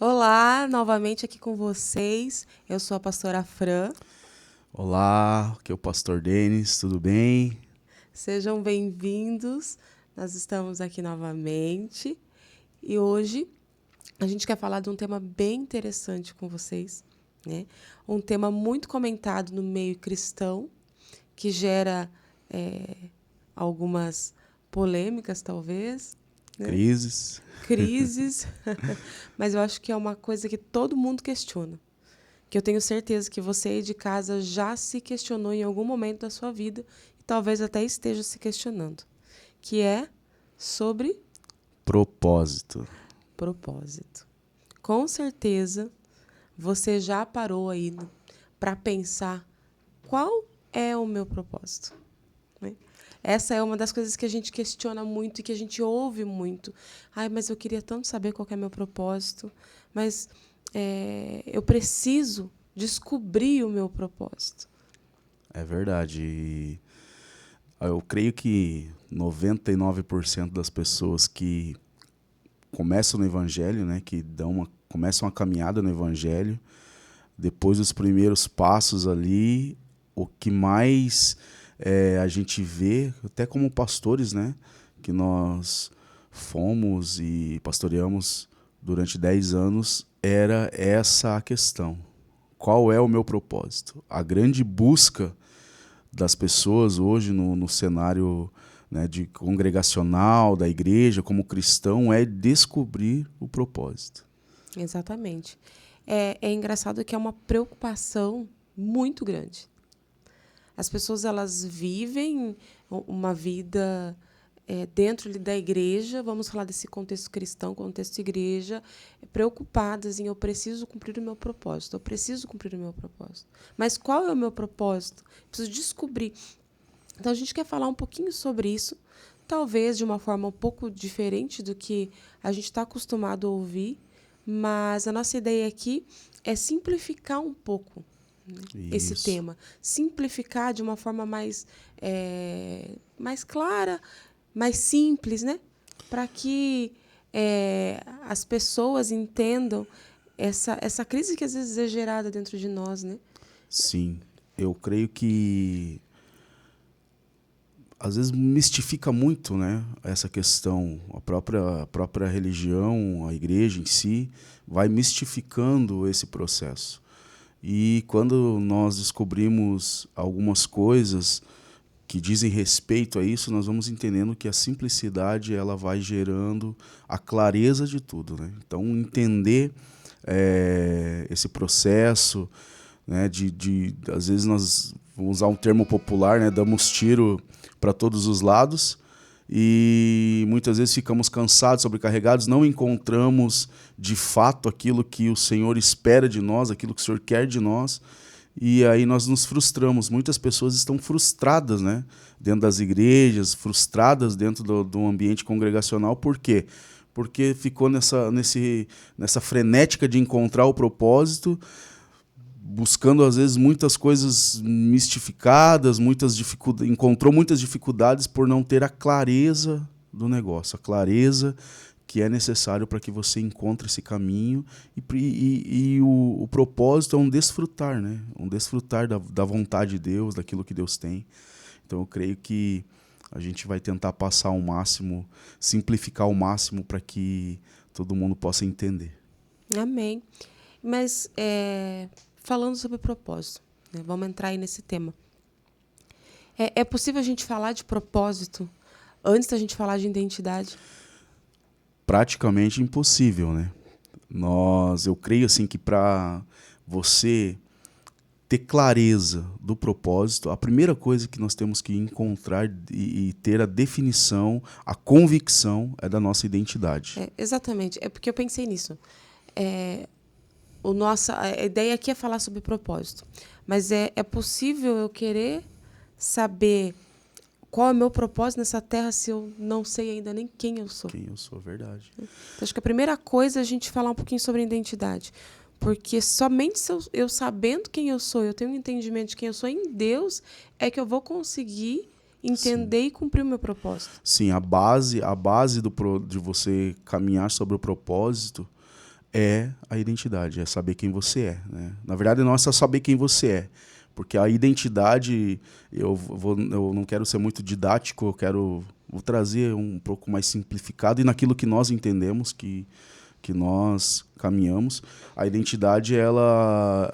Olá, novamente aqui com vocês. Eu sou a pastora Fran. Olá, aqui é o pastor Denis, tudo bem? Sejam bem-vindos. Nós estamos aqui novamente e hoje a gente quer falar de um tema bem interessante com vocês, né? Um tema muito comentado no meio cristão, que gera algumas polêmicas, talvez, né? Crises? Crises, mas eu acho que é uma coisa que todo mundo questiona. Que eu tenho certeza que você aí de casa já se questionou em algum momento da sua vida e talvez até esteja se questionando, que é sobre Propósito. propósito. Com certeza você já parou aí para pensar qual é o meu propósito, né? Essa é uma das coisas que a gente questiona muito e que a gente ouve muito. Ai, mas eu queria tanto saber qual que é meu propósito, mas eu preciso descobrir o meu propósito. É verdade. Eu creio que 99% das pessoas que começam no evangelho, né, começam a caminhada no evangelho, depois dos primeiros passos ali, o que mais a gente vê, até como pastores, né, que nós fomos e pastoreamos durante 10 anos, era essa a questão. Qual é o meu propósito? A grande busca das pessoas hoje no cenário, né, de congregacional, da igreja, como cristão, é descobrir o propósito. Exatamente. É engraçado que é uma preocupação muito grande. As pessoas elas vivem uma vida dentro ali da igreja, vamos falar desse contexto cristão, contexto igreja, preocupadas em eu preciso cumprir o meu propósito, eu preciso cumprir o meu propósito. Mas qual é o meu propósito? Preciso descobrir. Então a gente quer falar um pouquinho sobre isso, talvez de uma forma um pouco diferente do que a gente está acostumado a ouvir, mas a nossa ideia aqui é simplificar um pouco, né, esse Isso. tema, simplificar de uma forma mais clara, mais simples, né, para que as pessoas entendam essa crise que às vezes é gerada dentro de nós, né? Sim, eu creio que às vezes mistifica muito, né, essa questão. A própria religião, a igreja em si, vai mistificando esse processo. E quando nós descobrimos algumas coisas que dizem respeito a isso, nós vamos entendendo que a simplicidade ela vai gerando a clareza de tudo, né? Então, entender esse processo, né, às vezes nós vamos usar um termo popular, né, damos tiro para todos os lados e muitas vezes ficamos cansados, sobrecarregados, não encontramos de fato aquilo que o Senhor espera de nós, aquilo que o Senhor quer de nós, e aí nós nos frustramos. Muitas pessoas estão frustradas, né, dentro das igrejas, frustradas dentro do ambiente congregacional. Por quê? Porque ficou nessa frenética de encontrar o propósito, buscando às vezes muitas coisas mistificadas, encontrou muitas dificuldades por não ter a clareza do negócio, a clareza que é necessário para que você encontre esse caminho e o propósito é um desfrutar, né? Um desfrutar da vontade de Deus, daquilo que Deus tem. Então eu creio que a gente vai tentar passar ao máximo, simplificar ao máximo para que todo mundo possa entender. Amém. Mas falando sobre propósito, né, vamos entrar aí nesse tema. É possível a gente falar de propósito antes da gente falar de identidade? Praticamente impossível, né? Eu creio assim que para você ter clareza do propósito, a primeira coisa que nós temos que encontrar e ter a definição, a convicção é da nossa identidade. Exatamente. É porque eu pensei nisso. A ideia aqui é falar sobre propósito. Mas é possível eu querer saber qual é o meu propósito nessa terra se eu não sei ainda nem quem eu sou? Quem eu sou, verdade. Então, acho que a primeira coisa é a gente falar um pouquinho sobre identidade. Porque somente se eu sabendo quem eu sou, eu tenho um entendimento de quem eu sou em Deus, é que eu vou conseguir entender e cumprir o meu propósito. Sim, a base de você caminhar sobre o propósito é a identidade, é saber quem você é, né? Na verdade, não é só saber quem você é, porque a identidade, eu não quero ser muito didático, vou trazer um pouco mais simplificado e naquilo que nós entendemos, que nós caminhamos. A identidade,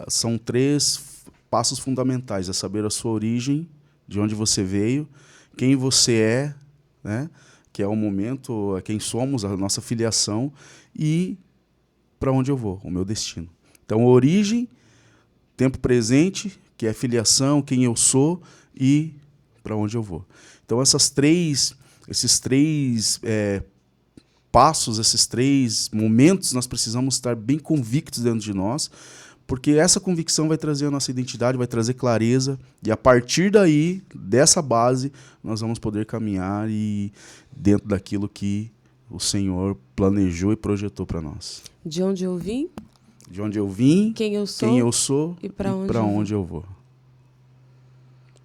são 3 passos fundamentais: é saber a sua origem, de onde você veio, quem você é, né? Que é o momento, é quem somos, a nossa filiação, e para onde eu vou, o meu destino. Então, origem, tempo presente, que é filiação, quem eu sou e para onde eu vou. Então, esses três passos, esses 3 momentos, nós precisamos estar bem convictos dentro de nós, porque essa convicção vai trazer a nossa identidade, vai trazer clareza, e a partir daí, dessa base, nós vamos poder caminhar e dentro daquilo que o Senhor planejou e projetou para nós. De onde eu vim, quem eu sou e para onde eu vou.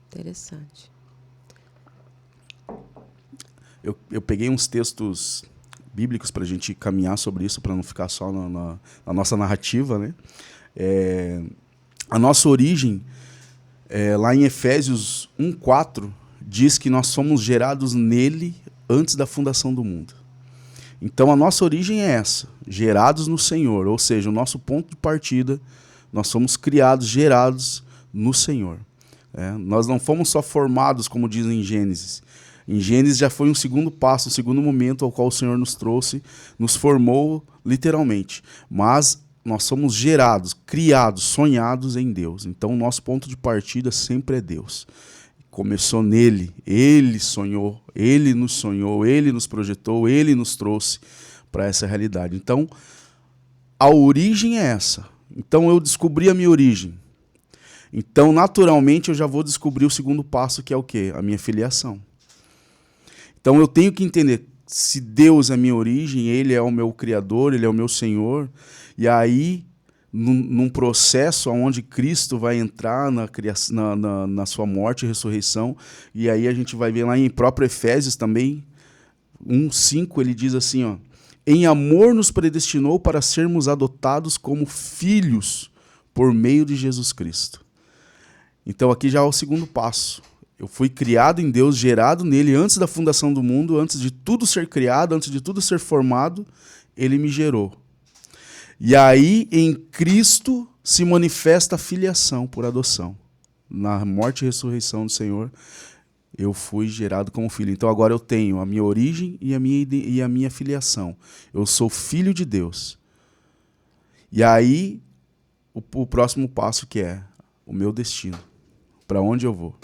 Interessante. Eu peguei uns textos bíblicos para a gente caminhar sobre isso, para não ficar só na nossa narrativa, né? A nossa origem, lá em Efésios 1:4, diz que nós somos gerados nele antes da fundação do mundo. Então, a nossa origem é essa, gerados no Senhor, ou seja, o nosso ponto de partida, nós somos criados, gerados no Senhor. Nós não fomos só formados, como diz em Gênesis. Em Gênesis já foi um segundo passo, um segundo momento ao qual o Senhor nos trouxe, nos formou literalmente. Mas nós somos gerados, criados, sonhados em Deus. Então, o nosso ponto de partida sempre é Deus. Começou nele, ele sonhou, ele nos projetou, ele nos trouxe para essa realidade. Então, a origem é essa. Então, eu descobri a minha origem. Então, naturalmente, eu já vou descobrir o segundo passo, que é o quê? A minha filiação. Então, eu tenho que entender, se Deus é a minha origem, ele é o meu Criador, ele é o meu Senhor, e aí, num processo onde Cristo vai entrar na sua morte e ressurreição, e aí a gente vai ver lá em próprio Efésios também, 1:5, ele diz assim, ó: em amor nos predestinou para sermos adotados como filhos por meio de Jesus Cristo. Então aqui já é o segundo passo. Eu fui criado em Deus, gerado nele antes da fundação do mundo, antes de tudo ser criado, antes de tudo ser formado, ele me gerou. E aí, em Cristo, se manifesta a filiação por adoção. Na morte e ressurreição do Senhor, eu fui gerado como filho. Então agora eu tenho a minha origem e a minha filiação. Eu sou filho de Deus. E aí, o próximo passo, que é o meu destino. Para onde eu vou?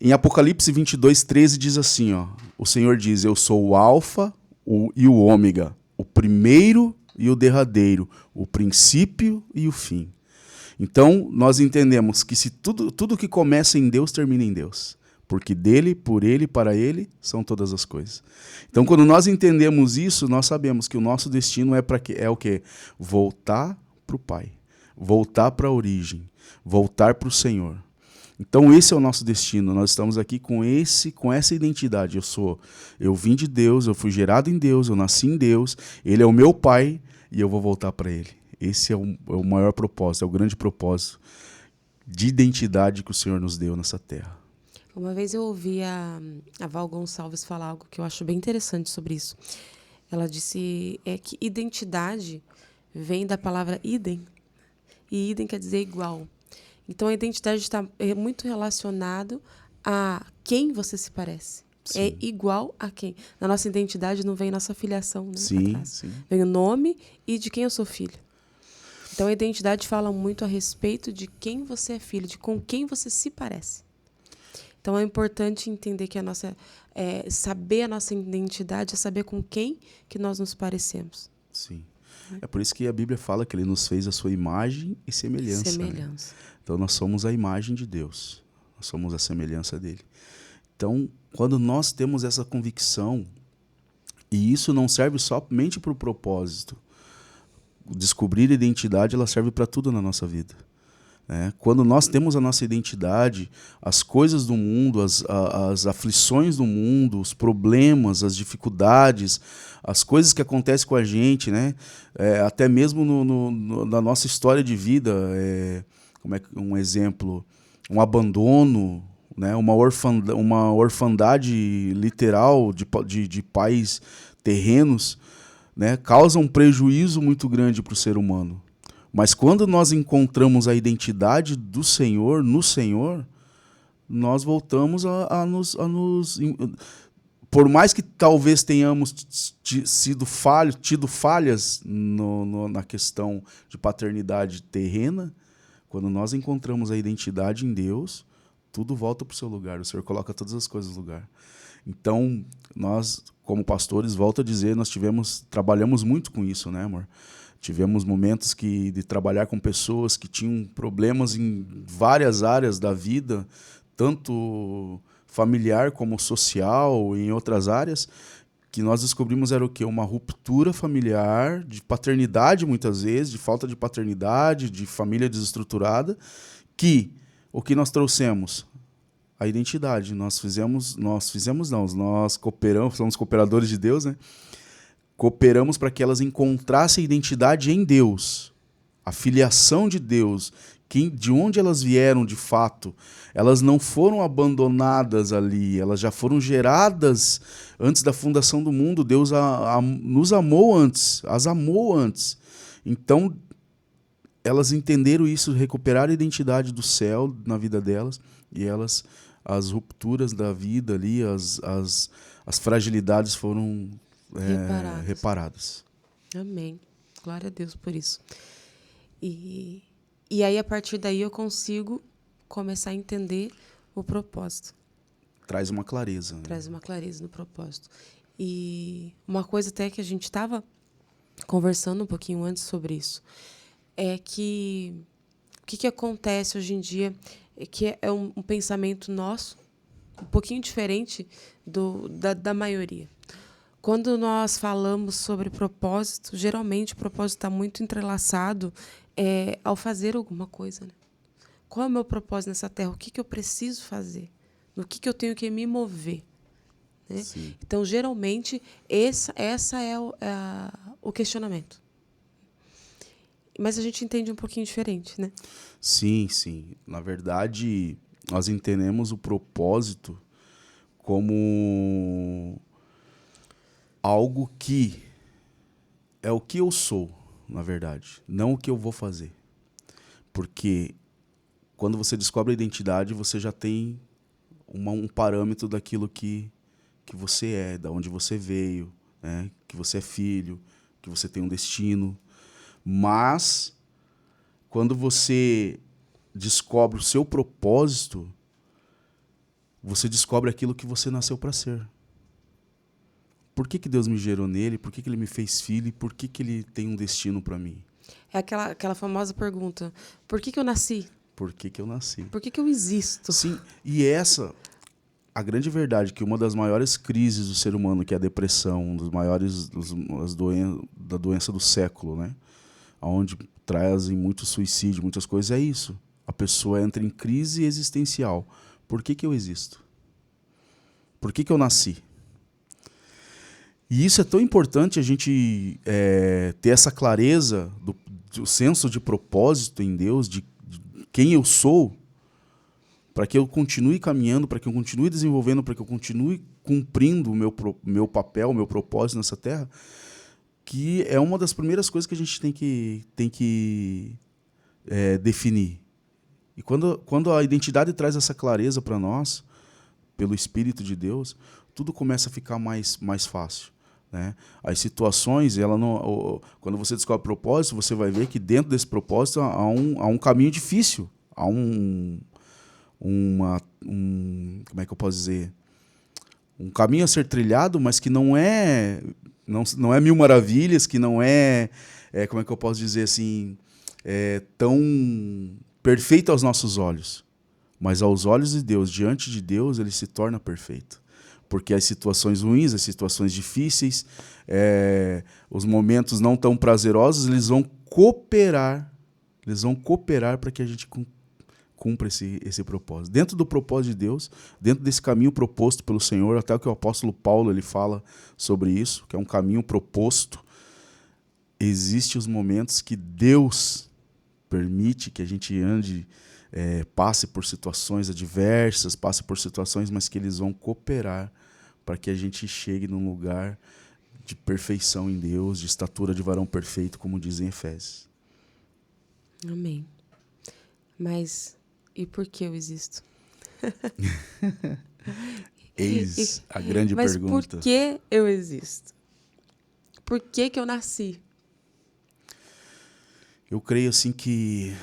Em Apocalipse 22:13 diz assim, ó, o Senhor diz: eu sou o Alfa e o Ômega, o primeiro e o derradeiro, o princípio e o fim. Então, nós entendemos que se tudo que começa em Deus, termina em Deus. Porque dele, por ele, para ele, são todas as coisas. Então, quando nós entendemos isso, nós sabemos que o nosso destino é o quê? Voltar para o Pai. Voltar para a origem. Voltar para o Senhor. Então, esse é o nosso destino. Nós estamos aqui com essa identidade. Eu vim de Deus, eu fui gerado em Deus, eu nasci em Deus, ele é o meu Pai e eu vou voltar para ele. Esse é o maior propósito, é o grande propósito de identidade que o Senhor nos deu nessa terra. Uma vez eu ouvi a Val Gonçalves falar algo que eu acho bem interessante sobre isso. Ela disse que identidade vem da palavra idem, e idem quer dizer igual. Então, a identidade está muito relacionada a quem você se parece. Sim. É igual a quem. Na nossa identidade não vem nossa filiação, né? Sim, atrás. sim. Vem o nome e de quem eu sou filho. Então, a identidade fala muito a respeito de quem você é filho, de com quem você se parece. Então, é importante entender que saber a nossa identidade é saber com quem que nós nos parecemos. Sim. É por isso que a Bíblia fala que ele nos fez a sua imagem e semelhança. Né? Então, nós somos a imagem de Deus. Nós somos a semelhança dele. Então, quando nós temos essa convicção, e isso não serve somente para o propósito, descobrir a identidade, ela serve para tudo na nossa vida. né? Quando nós temos a nossa identidade, as coisas do mundo, as aflições do mundo, os problemas, as dificuldades, as coisas que acontecem com a gente, né? Até mesmo na nossa história de vida, como é um exemplo, um abandono, né? Uma orfandade literal de pais terrenos, né? Causa um prejuízo muito grande para o ser humano. Mas quando nós encontramos a identidade do Senhor, no Senhor, nós voltamos a nos... Por mais que talvez tenhamos tido falhas na questão de paternidade terrena, quando nós encontramos a identidade em Deus, tudo volta para o seu lugar. O Senhor coloca todas as coisas no lugar. Então, nós, como pastores, volto a dizer, nós trabalhamos muito com isso, né, amor? Tivemos momentos de trabalhar com pessoas que tinham problemas em várias áreas da vida, tanto familiar como social, em outras áreas, que nós descobrimos era o quê? Uma ruptura familiar, de paternidade muitas vezes, de falta de paternidade, de família desestruturada, o que nós trouxemos? A identidade. Nós cooperamos, somos cooperadores de Deus, né? Cooperamos para que elas encontrassem a identidade em Deus, a filiação de Deus, de onde elas vieram de fato. Elas não foram abandonadas ali, elas já foram geradas antes da fundação do mundo. Deus nos amou antes, as amou antes. Então, elas entenderam isso, recuperaram a identidade do céu na vida delas, e as rupturas da vida ali, as fragilidades foram reparadas. Amém. Glória a Deus por isso. E aí, a partir daí, eu consigo começar a entender o propósito. Traz uma clareza. Né? Traz uma clareza no propósito. E uma coisa até que a gente estava conversando um pouquinho antes sobre isso, é que o que acontece hoje em dia é que é um pensamento nosso, um pouquinho diferente da maioria. Quando nós falamos sobre propósito, geralmente o propósito está muito entrelaçado ao fazer alguma coisa. Né? Qual é o meu propósito nessa terra? O que eu preciso fazer? No que eu tenho que me mover? Né? Então, geralmente, essa é o questionamento. Mas a gente entende um pouquinho diferente, né? Sim. Na verdade, nós entendemos o propósito como algo que é o que eu sou, na verdade, não o que eu vou fazer. Porque quando você descobre a identidade, você já tem um parâmetro daquilo que você é, de onde você veio, né? Que você é filho, que você tem um destino. Mas, quando você descobre o seu propósito, você descobre aquilo que você nasceu para ser. Por que Deus me gerou nele? Por que Ele me fez filho? E por que Ele tem um destino para mim? É aquela famosa pergunta, por que eu nasci? Por que eu nasci? Por que eu existo? Sim, e a grande verdade, que uma das maiores crises do ser humano, que é a depressão, da doença do século, né? Onde trazem muito suicídio, muitas coisas, é isso. A pessoa entra em crise existencial. Por que eu existo? Por que eu nasci? E isso é tão importante, a gente ter essa clareza do senso de propósito em Deus, de quem eu sou, para que eu continue caminhando, para que eu continue desenvolvendo, para que eu continue cumprindo o meu papel, o meu propósito nessa terra, que é uma das primeiras coisas que a gente tem que definir. E quando a identidade traz essa clareza para nós, pelo Espírito de Deus, tudo começa a ficar mais fácil. Né? As situações, quando você descobre o propósito, você vai ver que dentro desse propósito há um caminho difícil, há como é que eu posso dizer? Um caminho a ser trilhado, mas que não é mil maravilhas, que não como é que eu posso dizer assim, tão perfeito aos nossos olhos. Mas aos olhos de Deus, diante de Deus, ele se torna perfeito. Porque as situações ruins, as situações difíceis, os momentos não tão prazerosos, eles vão cooperar para que a gente cumpra esse propósito. Dentro do propósito de Deus, dentro desse caminho proposto pelo Senhor, até o que o apóstolo Paulo ele fala sobre isso, que é um caminho proposto, existem os momentos que Deus permite que a gente ande, passe por situações adversas, passe por situações, mas que eles vão cooperar para que a gente chegue num lugar de perfeição em Deus, de estatura de varão perfeito, como diz em Efésios. Amém. Mas e por que eu existo? Eis a grande Mas pergunta. Mas por que eu existo? Por que eu nasci? Eu creio assim que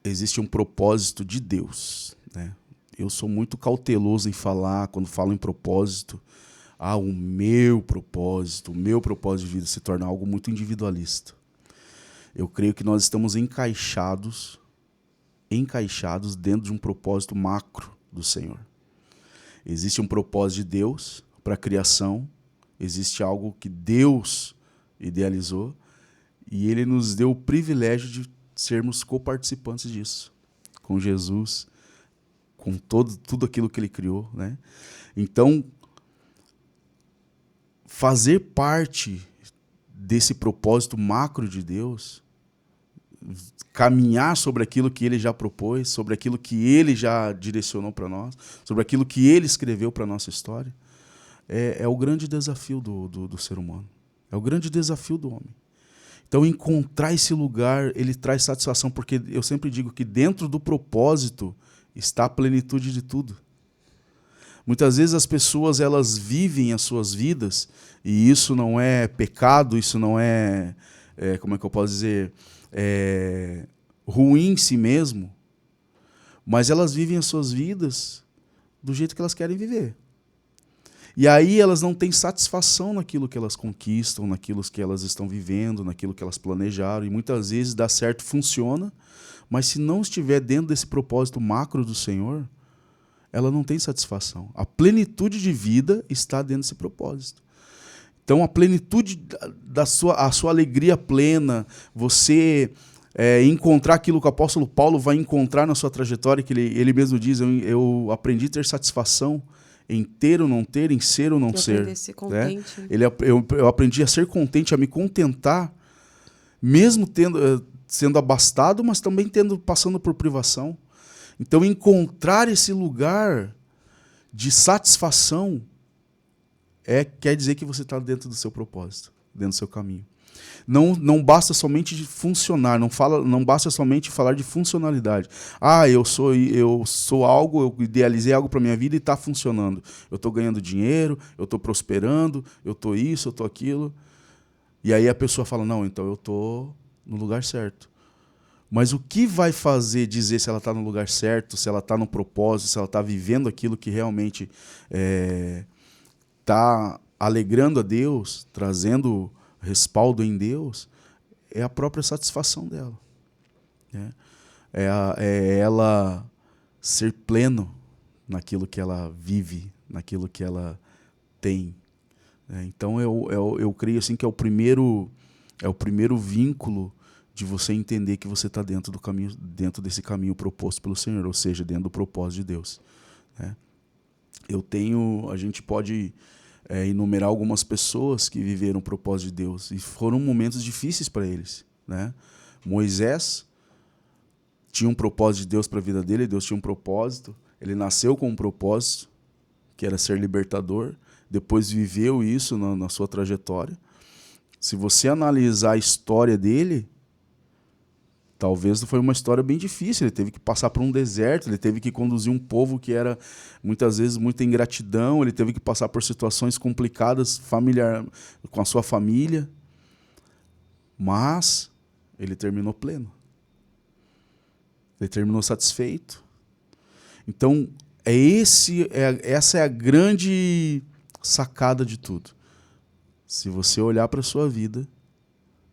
existe um propósito de Deus, né? Eu sou muito cauteloso em falar, quando falo em propósito, o meu propósito de vida se torna algo muito individualista. Eu creio que nós estamos encaixados dentro de um propósito macro do Senhor. Existe um propósito de Deus para a criação, existe algo que Deus idealizou e Ele nos deu o privilégio de sermos coparticipantes disso, com Jesus, com tudo aquilo que Ele criou, né? Então, fazer parte desse propósito macro de Deus, caminhar sobre aquilo que Ele já propôs, sobre aquilo que Ele já direcionou para nós, sobre aquilo que Ele escreveu para a nossa história, é o grande desafio do ser humano. É o grande desafio do homem. Então, encontrar esse lugar, ele traz satisfação, porque eu sempre digo que dentro do propósito está a plenitude de tudo. Muitas vezes as pessoas elas vivem as suas vidas, e isso não é pecado, isso não é como é que eu posso dizer, ruim em si mesmo, mas elas vivem as suas vidas do jeito que elas querem viver. E aí elas não têm satisfação naquilo que elas conquistam, naquilo que elas estão vivendo, naquilo que elas planejaram, e muitas vezes dá certo, funciona, mas se não estiver dentro desse propósito macro do Senhor, ela não tem satisfação. A plenitude de vida está dentro desse propósito. Então, a plenitude a sua alegria plena, você encontrar aquilo que o apóstolo Paulo vai encontrar na sua trajetória, que ele mesmo diz, eu aprendi a ter satisfação em ter ou não ter, em ser ou não ser. Ser contente. Né? Eu aprendi a ser contente, a me contentar, mesmo sendo abastado, mas também passando por privação. Então, encontrar esse lugar de satisfação quer dizer que você está dentro do seu propósito, dentro do seu caminho. Não basta somente de funcionar, não basta somente falar de funcionalidade. Eu sou algo, eu idealizei algo para a minha vida e está funcionando. Eu estou ganhando dinheiro, eu estou prosperando, eu estou isso, eu estou aquilo. E aí a pessoa fala, não, então eu estou no lugar certo. Mas o que vai dizer se ela está no lugar certo, se ela está no propósito, se ela está vivendo aquilo que realmente está alegrando a Deus, trazendo respaldo em Deus, é a própria satisfação dela. Né? É ela ser pleno naquilo que ela vive, naquilo que ela tem. Então eu creio assim que é o primeiro vínculo de você entender que você está dentro desse caminho proposto pelo Senhor, ou seja, dentro do propósito de Deus. Né? A gente pode enumerar algumas pessoas que viveram o propósito de Deus e foram momentos difíceis para eles. Né? Moisés tinha um propósito de Deus para a vida dele, Deus tinha um propósito, ele nasceu com um propósito, que era ser libertador, depois viveu isso na sua trajetória. Se você analisar a história dele, talvez foi uma história bem difícil, ele teve que passar por um deserto, ele teve que conduzir um povo que era, muitas vezes, muita ingratidão, ele teve que passar por situações complicadas com a sua família, mas ele terminou pleno. Ele terminou satisfeito. Então, essa é a grande sacada de tudo. Se você olhar para a sua vida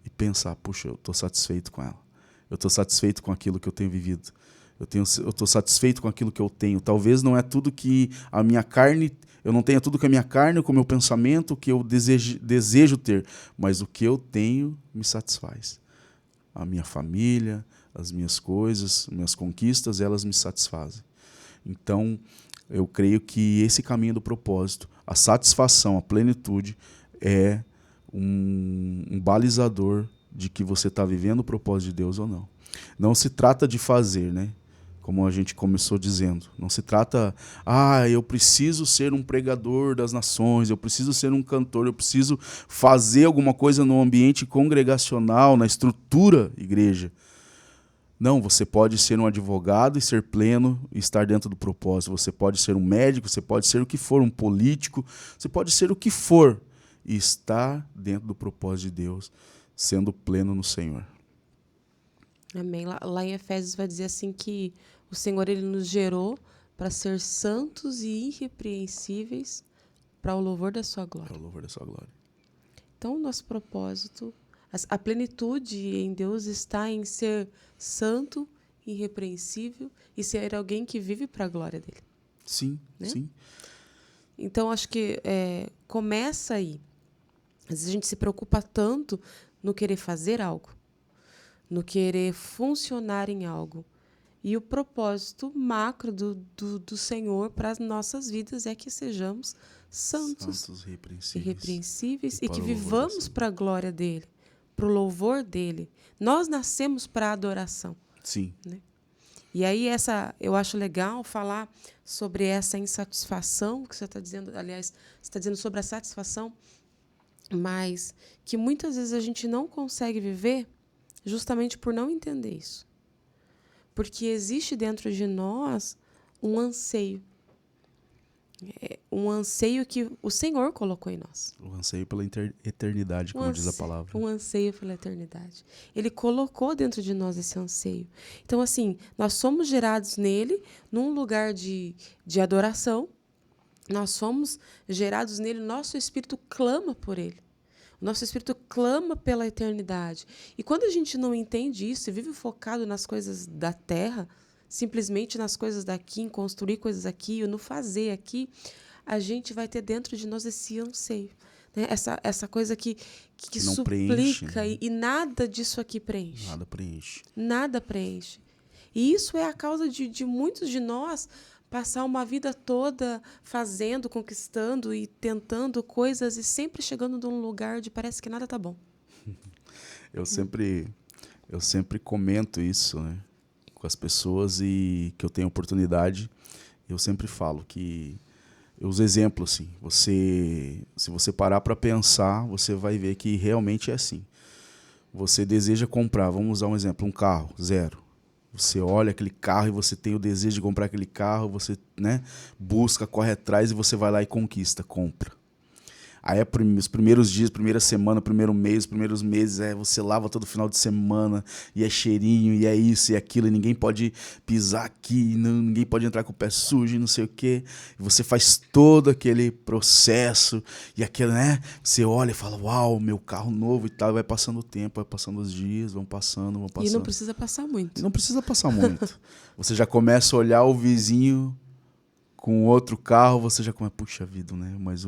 e pensar, puxa, eu estou satisfeito com ela. Eu estou satisfeito com aquilo que eu tenho vivido. Eu estou satisfeito com aquilo que eu tenho. Talvez não é tudo que a minha carne, eu não tenha tudo que a minha carne, com o meu pensamento, o que eu desejo ter, mas o que eu tenho me satisfaz. a minha família, as minhas coisas, minhas conquistas, elas me satisfazem. Então, eu creio que esse caminho do propósito, a satisfação, a plenitude, é um balizador de que você está vivendo o propósito de Deus ou não. Não se trata de fazer, né? Como a gente começou dizendo. Não se trata, eu preciso ser um pregador das nações, eu preciso ser um cantor, eu preciso fazer alguma coisa no ambiente congregacional, na estrutura igreja. Não, você pode ser um advogado e ser pleno e estar dentro do propósito. Você pode ser um médico, você pode ser o que for, um político, você pode ser o que for e estar dentro do propósito de Deus, sendo pleno no Senhor. Amém. Lá em Efésios vai dizer assim que o Senhor ele nos gerou para ser santos e irrepreensíveis para o louvor da sua glória. Para o louvor da sua glória. Então, o nosso propósito, a plenitude em Deus está em ser santo, irrepreensível e ser alguém que vive para a glória dele. Sim, né? Sim. Então, acho que começa aí. Às vezes a gente se preocupa tanto no querer fazer algo, no querer funcionar em algo. E o propósito macro do Senhor para as nossas vidas é que sejamos santos irrepreensíveis e que vivamos para a glória dele, para o louvor dele. Nós nascemos para a adoração. Sim. Né? E aí eu acho legal falar sobre essa insatisfação que você está dizendo, aliás, você está dizendo sobre a satisfação, mas que muitas vezes a gente não consegue viver justamente por não entender isso. Porque existe dentro de nós um anseio. Um anseio que o Senhor colocou em nós. Um anseio pela eternidade, como diz a palavra. Um anseio pela eternidade. Ele colocou dentro de nós esse anseio. Então, assim, nós somos gerados nele, num lugar de adoração. Nós somos gerados nele, nosso espírito clama por ele. O nosso espírito clama pela eternidade. E quando a gente não entende isso e vive focado nas coisas da terra, simplesmente nas coisas daqui, em construir coisas aqui, no fazer aqui, a gente vai ter dentro de nós esse anseio. Né? Essa coisa que suplica preenche, né? E nada disso aqui preenche. Nada preenche. Nada preenche. E isso é a causa de muitos de nós passar uma vida toda fazendo, conquistando e tentando coisas e sempre chegando num lugar de parece que nada tá bom. Eu sempre comento isso, né, com as pessoas e que eu tenho oportunidade, eu sempre falo que os exemplos, assim, se você parar para pensar, você vai ver que realmente é assim. Você deseja comprar, vamos usar um exemplo, um carro, zero. Você olha aquele carro e você tem o desejo de comprar aquele carro, você, né, busca, corre atrás e você vai lá e conquista, compra. Aí os primeiros dias, primeira semana, primeiro mês, os primeiros meses, você lava todo final de semana, e é cheirinho, e é isso e aquilo, e ninguém pode pisar aqui, ninguém pode entrar com o pé sujo e não sei o quê. E você faz todo aquele processo, e aquele, né? Você olha e fala, uau, meu carro novo e tal, e vai passando o tempo, vai passando os dias, vão passando. E não precisa passar muito. E não precisa passar muito. Você já começa a olhar o vizinho com outro carro, você já começa, puxa vida, né? Mas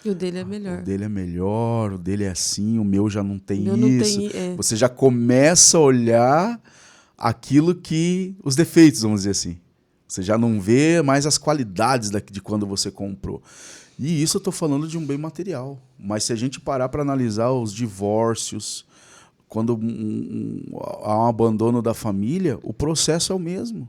E o dele é melhor. O dele é melhor, o dele é assim, o meu já não tem isso. Não tem, Você já começa a olhar aquilo que... os defeitos, vamos dizer assim. Você já não vê mais as qualidades de quando você comprou. E isso eu estou falando de um bem material. Mas se a gente parar para analisar os divórcios, quando há um abandono da família, o processo é o mesmo.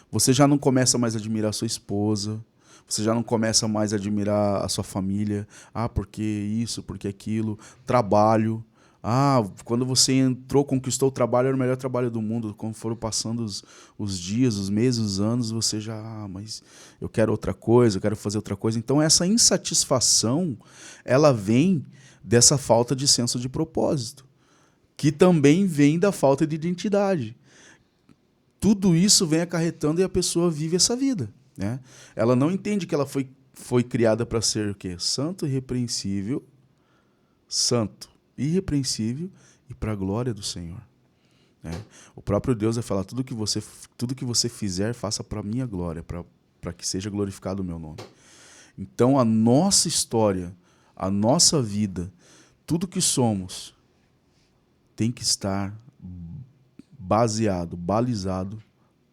Você já não começa mais a admirar a sua esposa, você já não começa mais a admirar a sua família. Porque isso, porque aquilo. Trabalho. Quando você entrou, conquistou o trabalho, era o melhor trabalho do mundo. Quando foram passando os dias, os meses, os anos, você já... mas eu quero outra coisa, eu quero fazer outra coisa. Então, essa insatisfação, ela vem dessa falta de senso de propósito, que também vem da falta de identidade. Tudo isso vem acarretando e a pessoa vive essa vida. Né? Ela não entende que ela foi criada para ser o quê? Santo e irrepreensível, e para a glória do Senhor. Né? O próprio Deus vai falar, tudo que você fizer, faça para a minha glória, para que seja glorificado o meu nome. Então a nossa história, a nossa vida, tudo que somos, tem que estar balizado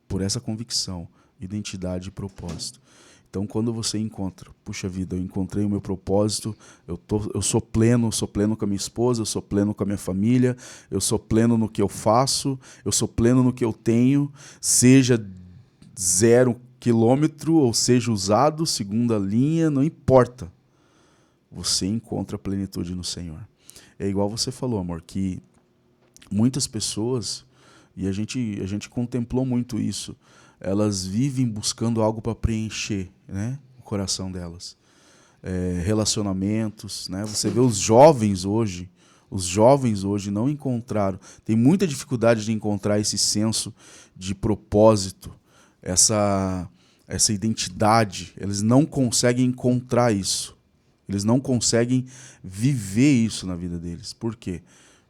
por essa convicção, identidade e propósito. Então, quando você encontra, puxa vida, eu encontrei o meu propósito, eu sou pleno com a minha esposa, eu sou pleno com a minha família, eu sou pleno no que eu faço, eu sou pleno no que eu tenho, seja 0 quilômetro ou seja usado, segunda linha, não importa. Você encontra a plenitude no Senhor. É igual você falou, amor, que muitas pessoas, e a gente contemplou muito isso, elas vivem buscando algo para preencher, né, o coração delas. Relacionamentos, né? Você vê os jovens hoje não encontraram, tem muita dificuldade de encontrar esse senso de propósito, essa identidade, eles não conseguem encontrar isso. Eles não conseguem viver isso na vida deles. Por quê?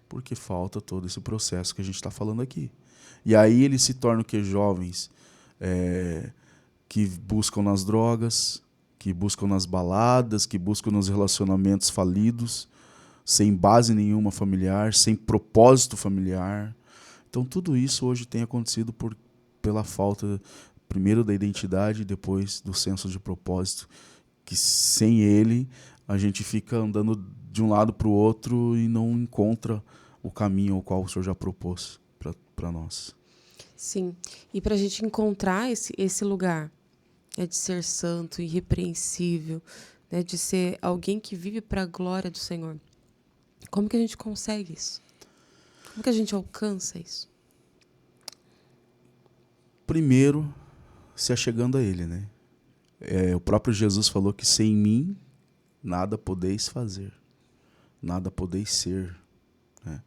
Porque falta todo esse processo que a gente está falando aqui. E aí eles se tornam o quê? Jovens que buscam nas drogas, que buscam nas baladas, que buscam nos relacionamentos falidos, sem base nenhuma familiar, sem propósito familiar. Então tudo isso hoje tem acontecido pela falta, primeiro da identidade e depois do senso de propósito, que sem ele a gente fica andando de um lado para o outro e não encontra o caminho ao qual o Senhor já propôs para nós. Sim, e para a gente encontrar esse lugar, de ser santo, irrepreensível, né, de ser alguém que vive para a glória do Senhor, como que a gente consegue isso? Como que a gente alcança isso? Primeiro, se achegando a Ele, né? O próprio Jesus falou que sem mim nada podeis fazer, nada podeis ser, né?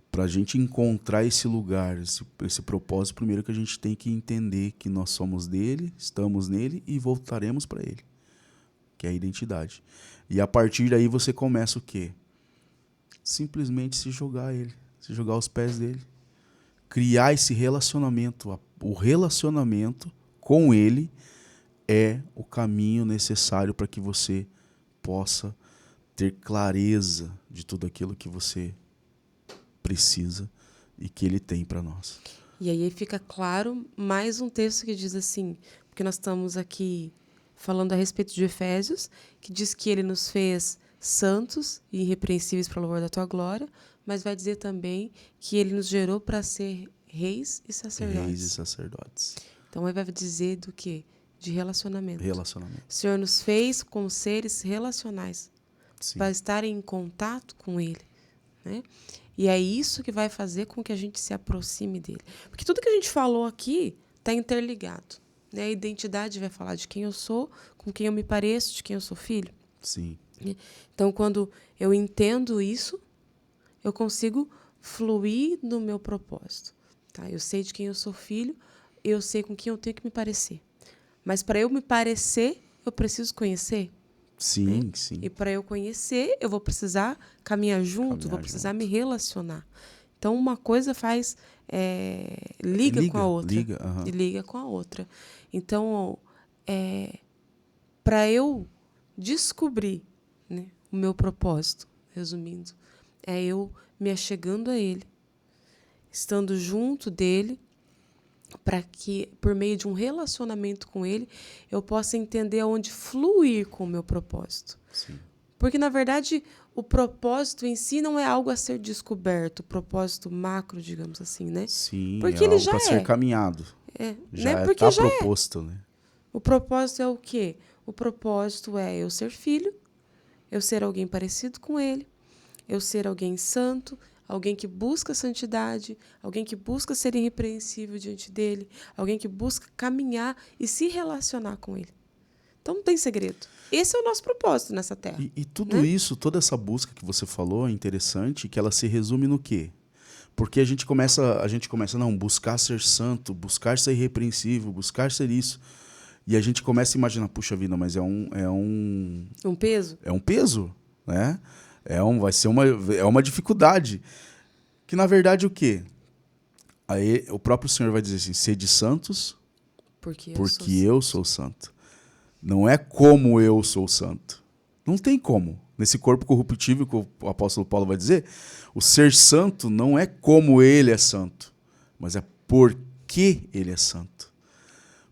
Para a gente encontrar esse lugar, esse propósito, primeiro que a gente tem que entender que nós somos dele, estamos nele e voltaremos para ele, que é a identidade. E a partir daí você começa o quê? Simplesmente se jogar a ele, se jogar aos pés dele, criar esse relacionamento. O relacionamento com ele é o caminho necessário para que você possa ter clareza de tudo aquilo que você precisa e que ele tem para nós. E aí fica claro mais um texto que diz assim, porque nós estamos aqui falando a respeito de Efésios, que diz que ele nos fez santos e irrepreensíveis para o louvor da tua glória, mas vai dizer também que ele nos gerou para ser reis e sacerdotes. Reis e sacerdotes. Então, ele vai dizer do quê? De relacionamento. Relacionamento. O Senhor nos fez como seres relacionais, para estar em contato com ele, né? E é isso que vai fazer com que a gente se aproxime dele. Porque tudo que a gente falou aqui está interligado, né? A identidade vai falar de quem eu sou, com quem eu me pareço, de quem eu sou filho. Sim. Então, quando eu entendo isso, eu consigo fluir no meu propósito. Tá? Eu sei de quem eu sou filho, eu sei com quem eu tenho que me parecer. Mas para eu me parecer, eu preciso conhecer. Sim, né? sim. E para eu conhecer, eu vou precisar caminhar junto, vou precisar me relacionar. Então, uma coisa faz... liga com a outra. Uhum. E liga com a outra. Então, para eu descobrir, né, o meu propósito, resumindo, é eu me achegando a ele, estando junto dele, para que, por meio de um relacionamento com ele, eu possa entender aonde fluir com o meu propósito. Sim. Porque, na verdade, o propósito em si não é algo a ser descoberto, o propósito macro, digamos assim, né? Sim, porque é ele algo já para ser caminhado. Já né? está proposto, né? O propósito é o quê? O propósito é eu ser filho, eu ser alguém parecido com ele, eu ser alguém santo, alguém que busca santidade, alguém que busca ser irrepreensível diante dele, alguém que busca caminhar e se relacionar com ele. Então não tem segredo. Esse é o nosso propósito nessa terra. E tudo isso, toda essa busca que você falou é interessante, que ela se resume no quê? Porque a gente começa, não, buscar ser santo, buscar ser irrepreensível, buscar ser isso. E a gente começa a imaginar, puxa vida, mas um peso? É um peso, né? Vai ser uma dificuldade. Que, na verdade, o quê? Aí o próprio Senhor vai dizer assim, sede santos, porque eu sou santo. Não é como eu sou santo. Não tem como. Nesse corpo corruptível que o apóstolo Paulo vai dizer, o ser santo não é como ele é santo. mas é porque Ele é santo.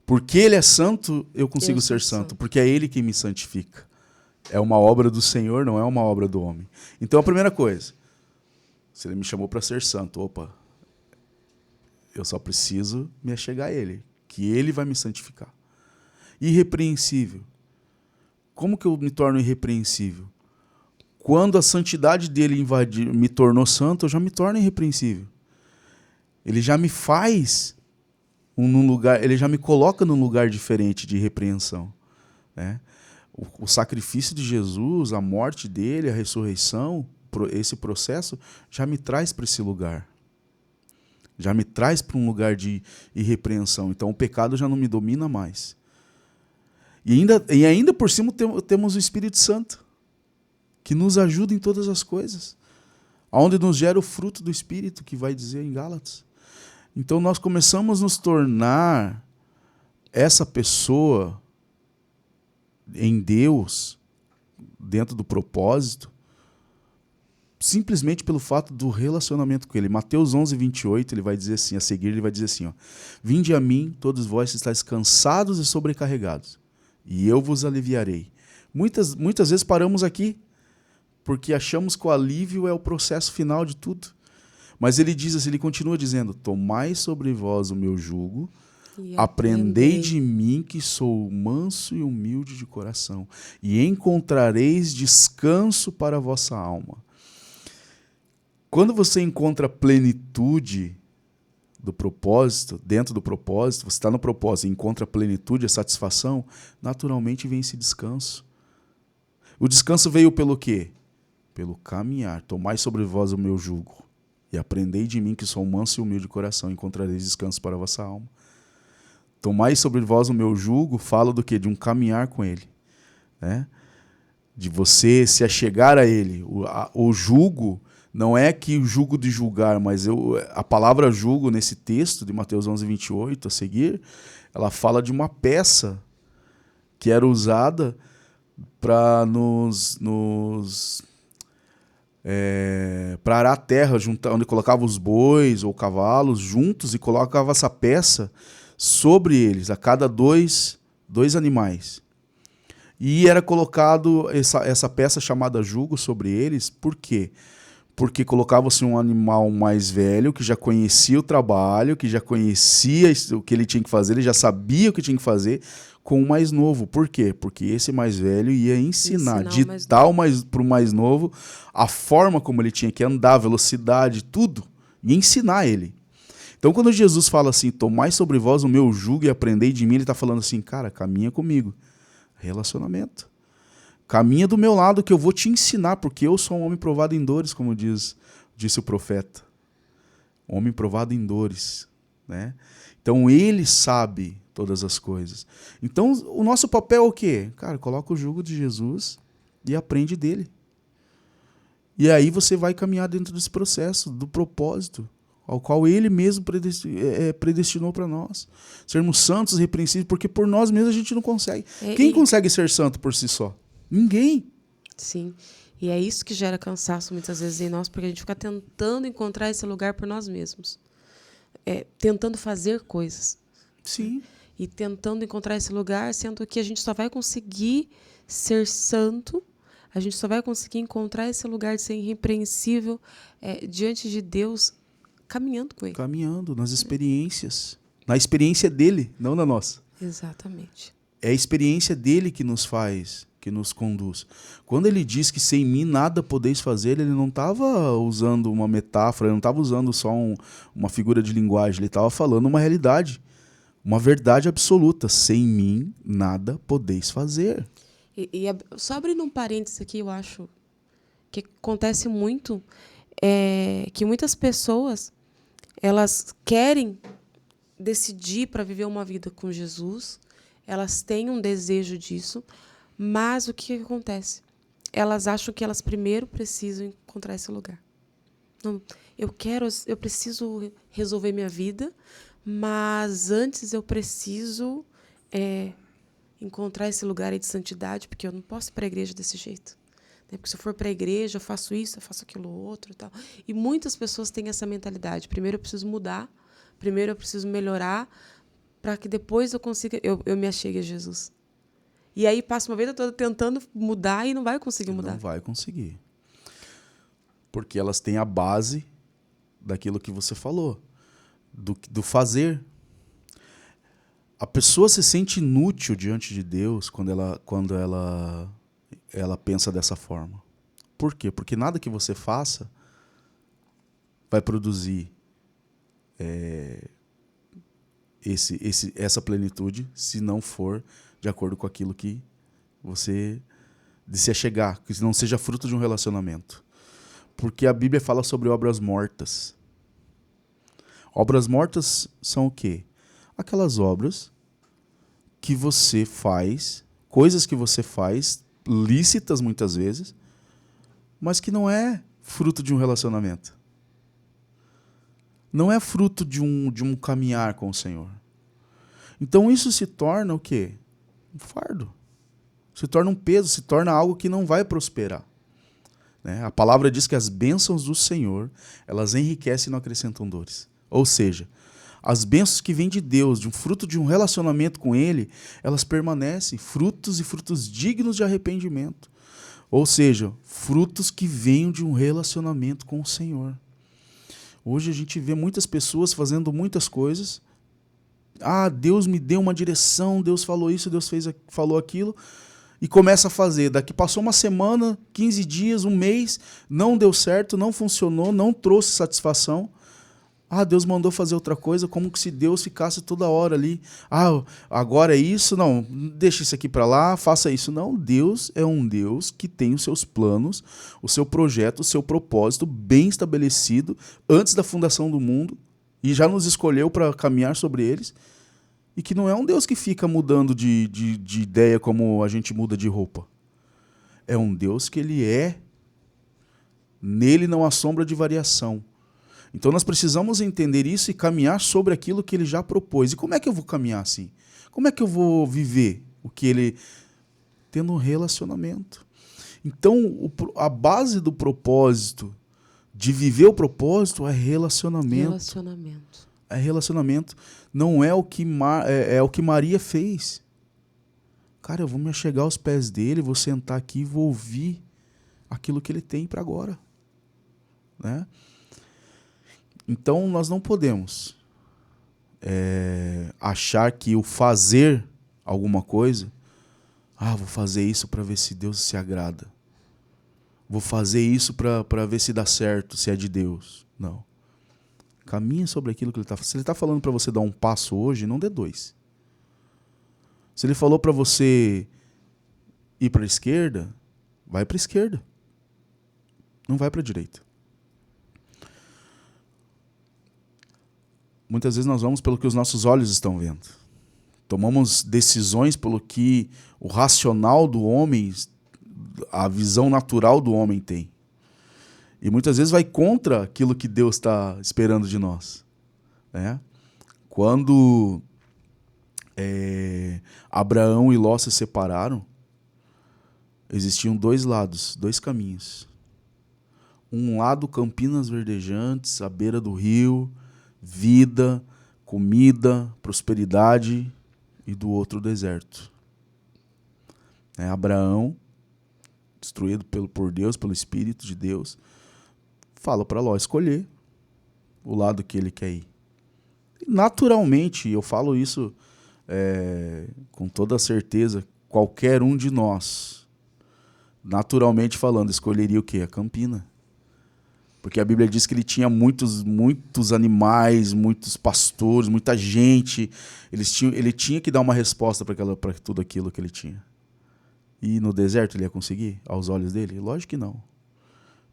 Porque Ele é santo, eu consigo ser santo, porque é Ele quem me santifica. É uma obra do Senhor, não é uma obra do homem. Então, a primeira coisa, se Ele me chamou para ser santo, opa, eu só preciso me achegar a Ele, que Ele vai me santificar. Irrepreensível. Como que eu me torno irrepreensível? Quando a santidade dele me tornou santo, eu já me torno irrepreensível. Ele já me faz num lugar, ele já me coloca num lugar diferente de repreensão, né? O sacrifício de Jesus, a morte dele, a ressurreição, esse processo já me traz para esse lugar. Já me traz para um lugar de irrepreensão. Então o pecado já não me domina mais. E ainda por cima temos o Espírito Santo, que nos ajuda em todas as coisas, onde nos gera o fruto do Espírito, que vai dizer em Gálatas. Então nós começamos a nos tornar essa pessoa em Deus, dentro do propósito, simplesmente pelo fato do relacionamento com Ele. Mateus 11, 28, ele vai dizer assim, a seguir ele vai dizer assim, ó, vinde a mim, todos vós que estáis cansados e sobrecarregados, e eu vos aliviarei. Muitas vezes paramos aqui, porque achamos que o alívio é o processo final de tudo. Mas ele diz assim, ele continua dizendo, tomai sobre vós o meu jugo, aprendei de mim que sou manso e humilde de coração, e encontrareis descanso para a vossa alma. Quando você encontra plenitude do propósito, dentro do propósito, você está no propósito e encontra a plenitude, a satisfação, naturalmente vem esse descanso. O descanso veio pelo quê? Pelo caminhar. Tomai sobre vós o meu jugo e aprendei de mim que sou manso e humilde de coração, encontrareis descanso para a vossa alma. Tomai sobre vós o meu jugo, fala do quê? De um caminhar com Ele, né? De você se achegar a Ele. O jugo não é que o jugo de julgar, mas a palavra jugo nesse texto de Mateus 11, 28, a seguir, ela fala de uma peça que era usada para para arar a terra, onde colocava os bois ou cavalos juntos e colocava essa peça sobre eles, a cada dois animais. E era colocado essa peça chamada jugo sobre eles, por quê? Porque colocava-se um animal mais velho, que já conhecia o trabalho, que já conhecia o que ele tinha que fazer, ele já sabia o que tinha que fazer, com o mais novo. Por quê? Porque esse mais velho ia ensinar ditar para o mais novo a forma como ele tinha que andar, velocidade, tudo, e ensinar ele. Então, quando Jesus fala assim, tomai sobre vós o meu jugo e aprendei de mim, ele está falando assim, cara, caminha comigo. Relacionamento. Caminha do meu lado que eu vou te ensinar, porque eu sou um homem provado em dores, como disse o profeta. Homem provado em dores, né? Então ele sabe todas as coisas. Então o nosso papel é o quê? Cara, coloca o jugo de Jesus e aprende dele. E aí você vai caminhar dentro desse processo, do propósito, ao qual ele mesmo predestinou para nós. Sermos santos e repreensíveis, porque por nós mesmos a gente não consegue. Quem consegue ser santo por si só? Ninguém. Sim. E é isso que gera cansaço muitas vezes em nós, porque a gente fica tentando encontrar esse lugar por nós mesmos. Tentando fazer coisas. Sim. E tentando encontrar esse lugar, sendo que a gente só vai conseguir ser santo, a gente só vai conseguir encontrar esse lugar de ser irrepreensível diante de Deus, caminhando com Ele. Caminhando nas experiências. Na experiência dele, não na nossa. Exatamente. É a experiência dele que nos faz, que nos conduz. Quando ele diz que sem mim nada podeis fazer, ele não estava usando uma metáfora, ele não estava usando só uma figura de linguagem, ele estava falando uma realidade, uma verdade absoluta. Sem mim nada podeis fazer. Só abrindo um parênteses aqui, eu acho que acontece muito que muitas pessoas elas querem decidir para viver uma vida com Jesus, elas têm um desejo disso, mas o que acontece? Elas acham que elas primeiro precisam encontrar esse lugar. Não, eu preciso resolver minha vida, mas antes eu preciso encontrar esse lugar aí de santidade, porque eu não posso ir para a igreja desse jeito. Né? Porque se eu for para a igreja, eu faço isso, eu faço aquilo outro. Tal. E muitas pessoas têm essa mentalidade. Primeiro eu preciso mudar Primeiro eu preciso melhorar para que depois eu me achegue a Jesus. E aí passa uma vida toda tentando mudar e não vai conseguir mudar. Não vai conseguir. Porque elas têm a base daquilo que você falou, do fazer. A pessoa se sente inútil diante de Deus quando ela pensa dessa forma. Por quê? Porque nada que você faça vai produzir essa plenitude se não for de acordo com aquilo que você deseja chegar, que não seja fruto de um relacionamento. Porque a Bíblia fala sobre obras mortas. Obras mortas são o quê? Aquelas obras que você faz, coisas que você faz, lícitas muitas vezes, mas que não é fruto de um relacionamento. Não é fruto de um caminhar com o Senhor. Então isso se torna o quê? Um fardo. Se torna um peso, se torna algo que não vai prosperar. Né? A palavra diz que as bênçãos do Senhor, elas enriquecem e não acrescentam dores. Ou seja, as bênçãos que vêm de Deus, de um fruto de um relacionamento com Ele, elas permanecem, frutos e frutos dignos de arrependimento. Ou seja, frutos que venham de um relacionamento com o Senhor. Hoje a gente vê muitas pessoas fazendo muitas coisas. Ah, Deus me deu uma direção, Deus falou isso, Deus falou aquilo. E começa a fazer. Daqui passou uma semana, 15 dias, um mês, não deu certo, não funcionou, não trouxe satisfação. Ah, Deus mandou fazer outra coisa, como se Deus ficasse toda hora ali. Ah, agora é isso? Não, deixa isso aqui para lá, faça isso. Não, Deus é um Deus que tem os seus planos, o seu projeto, o seu propósito bem estabelecido antes da fundação do mundo e já nos escolheu para caminhar sobre eles. E que não é um Deus que fica mudando de ideia como a gente muda de roupa. É um Deus que Ele é. Nele não há sombra de variação. Então nós precisamos entender isso e caminhar sobre aquilo que Ele já propôs. E como é que eu vou caminhar assim? Como é que eu vou viver o que Ele... Tendo um relacionamento. Então a base do propósito, de viver o propósito, é relacionamento. Relacionamento. É relacionamento. Não é o que é o que Maria fez. Cara, eu vou me achegar aos pés dele, vou sentar aqui e vou ouvir aquilo que ele tem para agora. Né? Então, nós não podemos achar que o fazer alguma coisa, vou fazer isso para ver se Deus se agrada. Vou fazer isso para ver se dá certo, se é de Deus. Não. Caminha sobre aquilo que Ele está falando. Se Ele está falando para você dar um passo hoje, não dê 2. Se Ele falou para você ir para a esquerda, vai para a esquerda. Não vai para a direita. Muitas vezes nós vamos pelo que os nossos olhos estão vendo. Tomamos decisões pelo que o racional do homem, a visão natural do homem tem. E muitas vezes vai contra aquilo que Deus está esperando de nós. Né? Quando Abraão e Ló se separaram, existiam 2 lados, 2 caminhos. Um lado, campinas verdejantes, à beira do rio, vida, comida, prosperidade, e do outro, deserto. Abraão, destruído por Deus, pelo Espírito de Deus, fala para Ló escolher o lado que ele quer ir. Naturalmente, eu falo isso com toda certeza, qualquer um de nós, naturalmente falando, escolheria o quê? A campina. Porque a Bíblia diz que ele tinha muitos animais, muitos pastores, muita gente. Ele tinha que dar uma resposta para tudo aquilo que ele tinha. E no deserto ele ia conseguir, aos olhos dele? Lógico que não.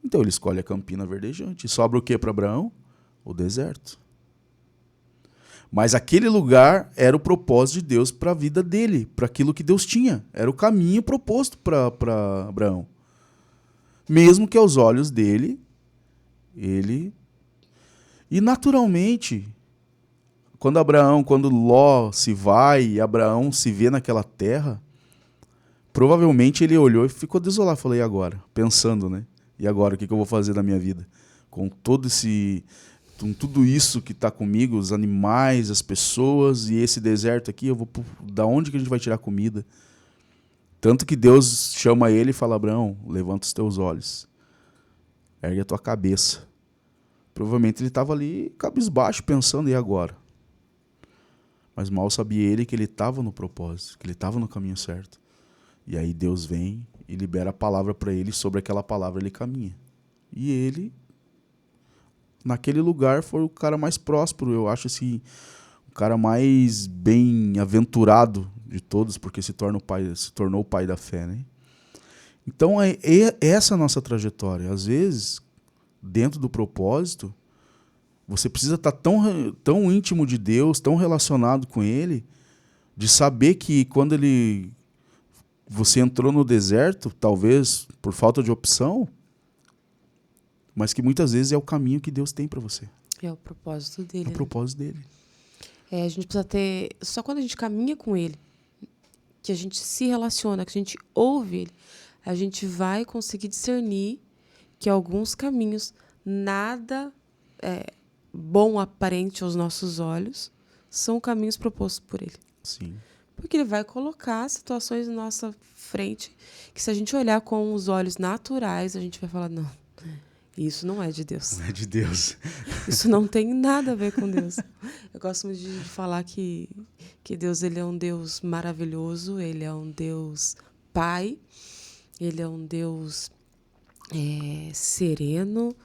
Então ele escolhe a campina verdejante. E sobra o que para Abraão? O deserto. Mas aquele lugar era o propósito de Deus para a vida dele, para aquilo que Deus tinha. Era o caminho proposto para Abraão. Mesmo que aos olhos dele, ele... E naturalmente, quando Ló se vai e Abraão se vê naquela terra, provavelmente ele olhou e ficou desolado. Falei, e agora? Pensando, né? E agora, o que eu vou fazer da minha vida? Com toda com tudo isso que está comigo, os animais, as pessoas e esse deserto aqui, da onde que a gente vai tirar comida? Tanto que Deus chama ele e fala: Abraão, levanta os teus olhos, ergue a tua cabeça. Provavelmente ele estava ali cabisbaixo pensando: e agora? Mas mal sabia ele que ele estava no propósito, que ele estava no caminho certo. E aí Deus vem e libera a palavra para ele, sobre aquela palavra ele caminha. E ele, naquele lugar, foi o cara mais próspero, eu acho assim, o cara mais bem-aventurado de todos, porque se tornou o pai da fé, né? Então essa é a nossa trajetória. Às vezes, dentro do propósito, você precisa estar tão íntimo de Deus, tão relacionado com Ele, de saber que quando você entrou no deserto, talvez por falta de opção, mas que muitas vezes é o caminho que Deus tem para você. É o propósito dele. É o propósito dele. A gente precisa ter... Só quando a gente caminha com Ele, que a gente se relaciona, que a gente ouve Ele, a gente vai conseguir discernir que alguns caminhos nada bom aparente aos nossos olhos são caminhos propostos por Ele. Sim. Porque Ele vai colocar situações na nossa frente que, se a gente olhar com os olhos naturais, a gente vai falar: não, isso não é de Deus. Não é de Deus. Isso não tem nada a ver com Deus. Eu gosto muito de falar que Deus, ele é um Deus maravilhoso, Ele é um Deus Pai, Ele é um Deus sereno,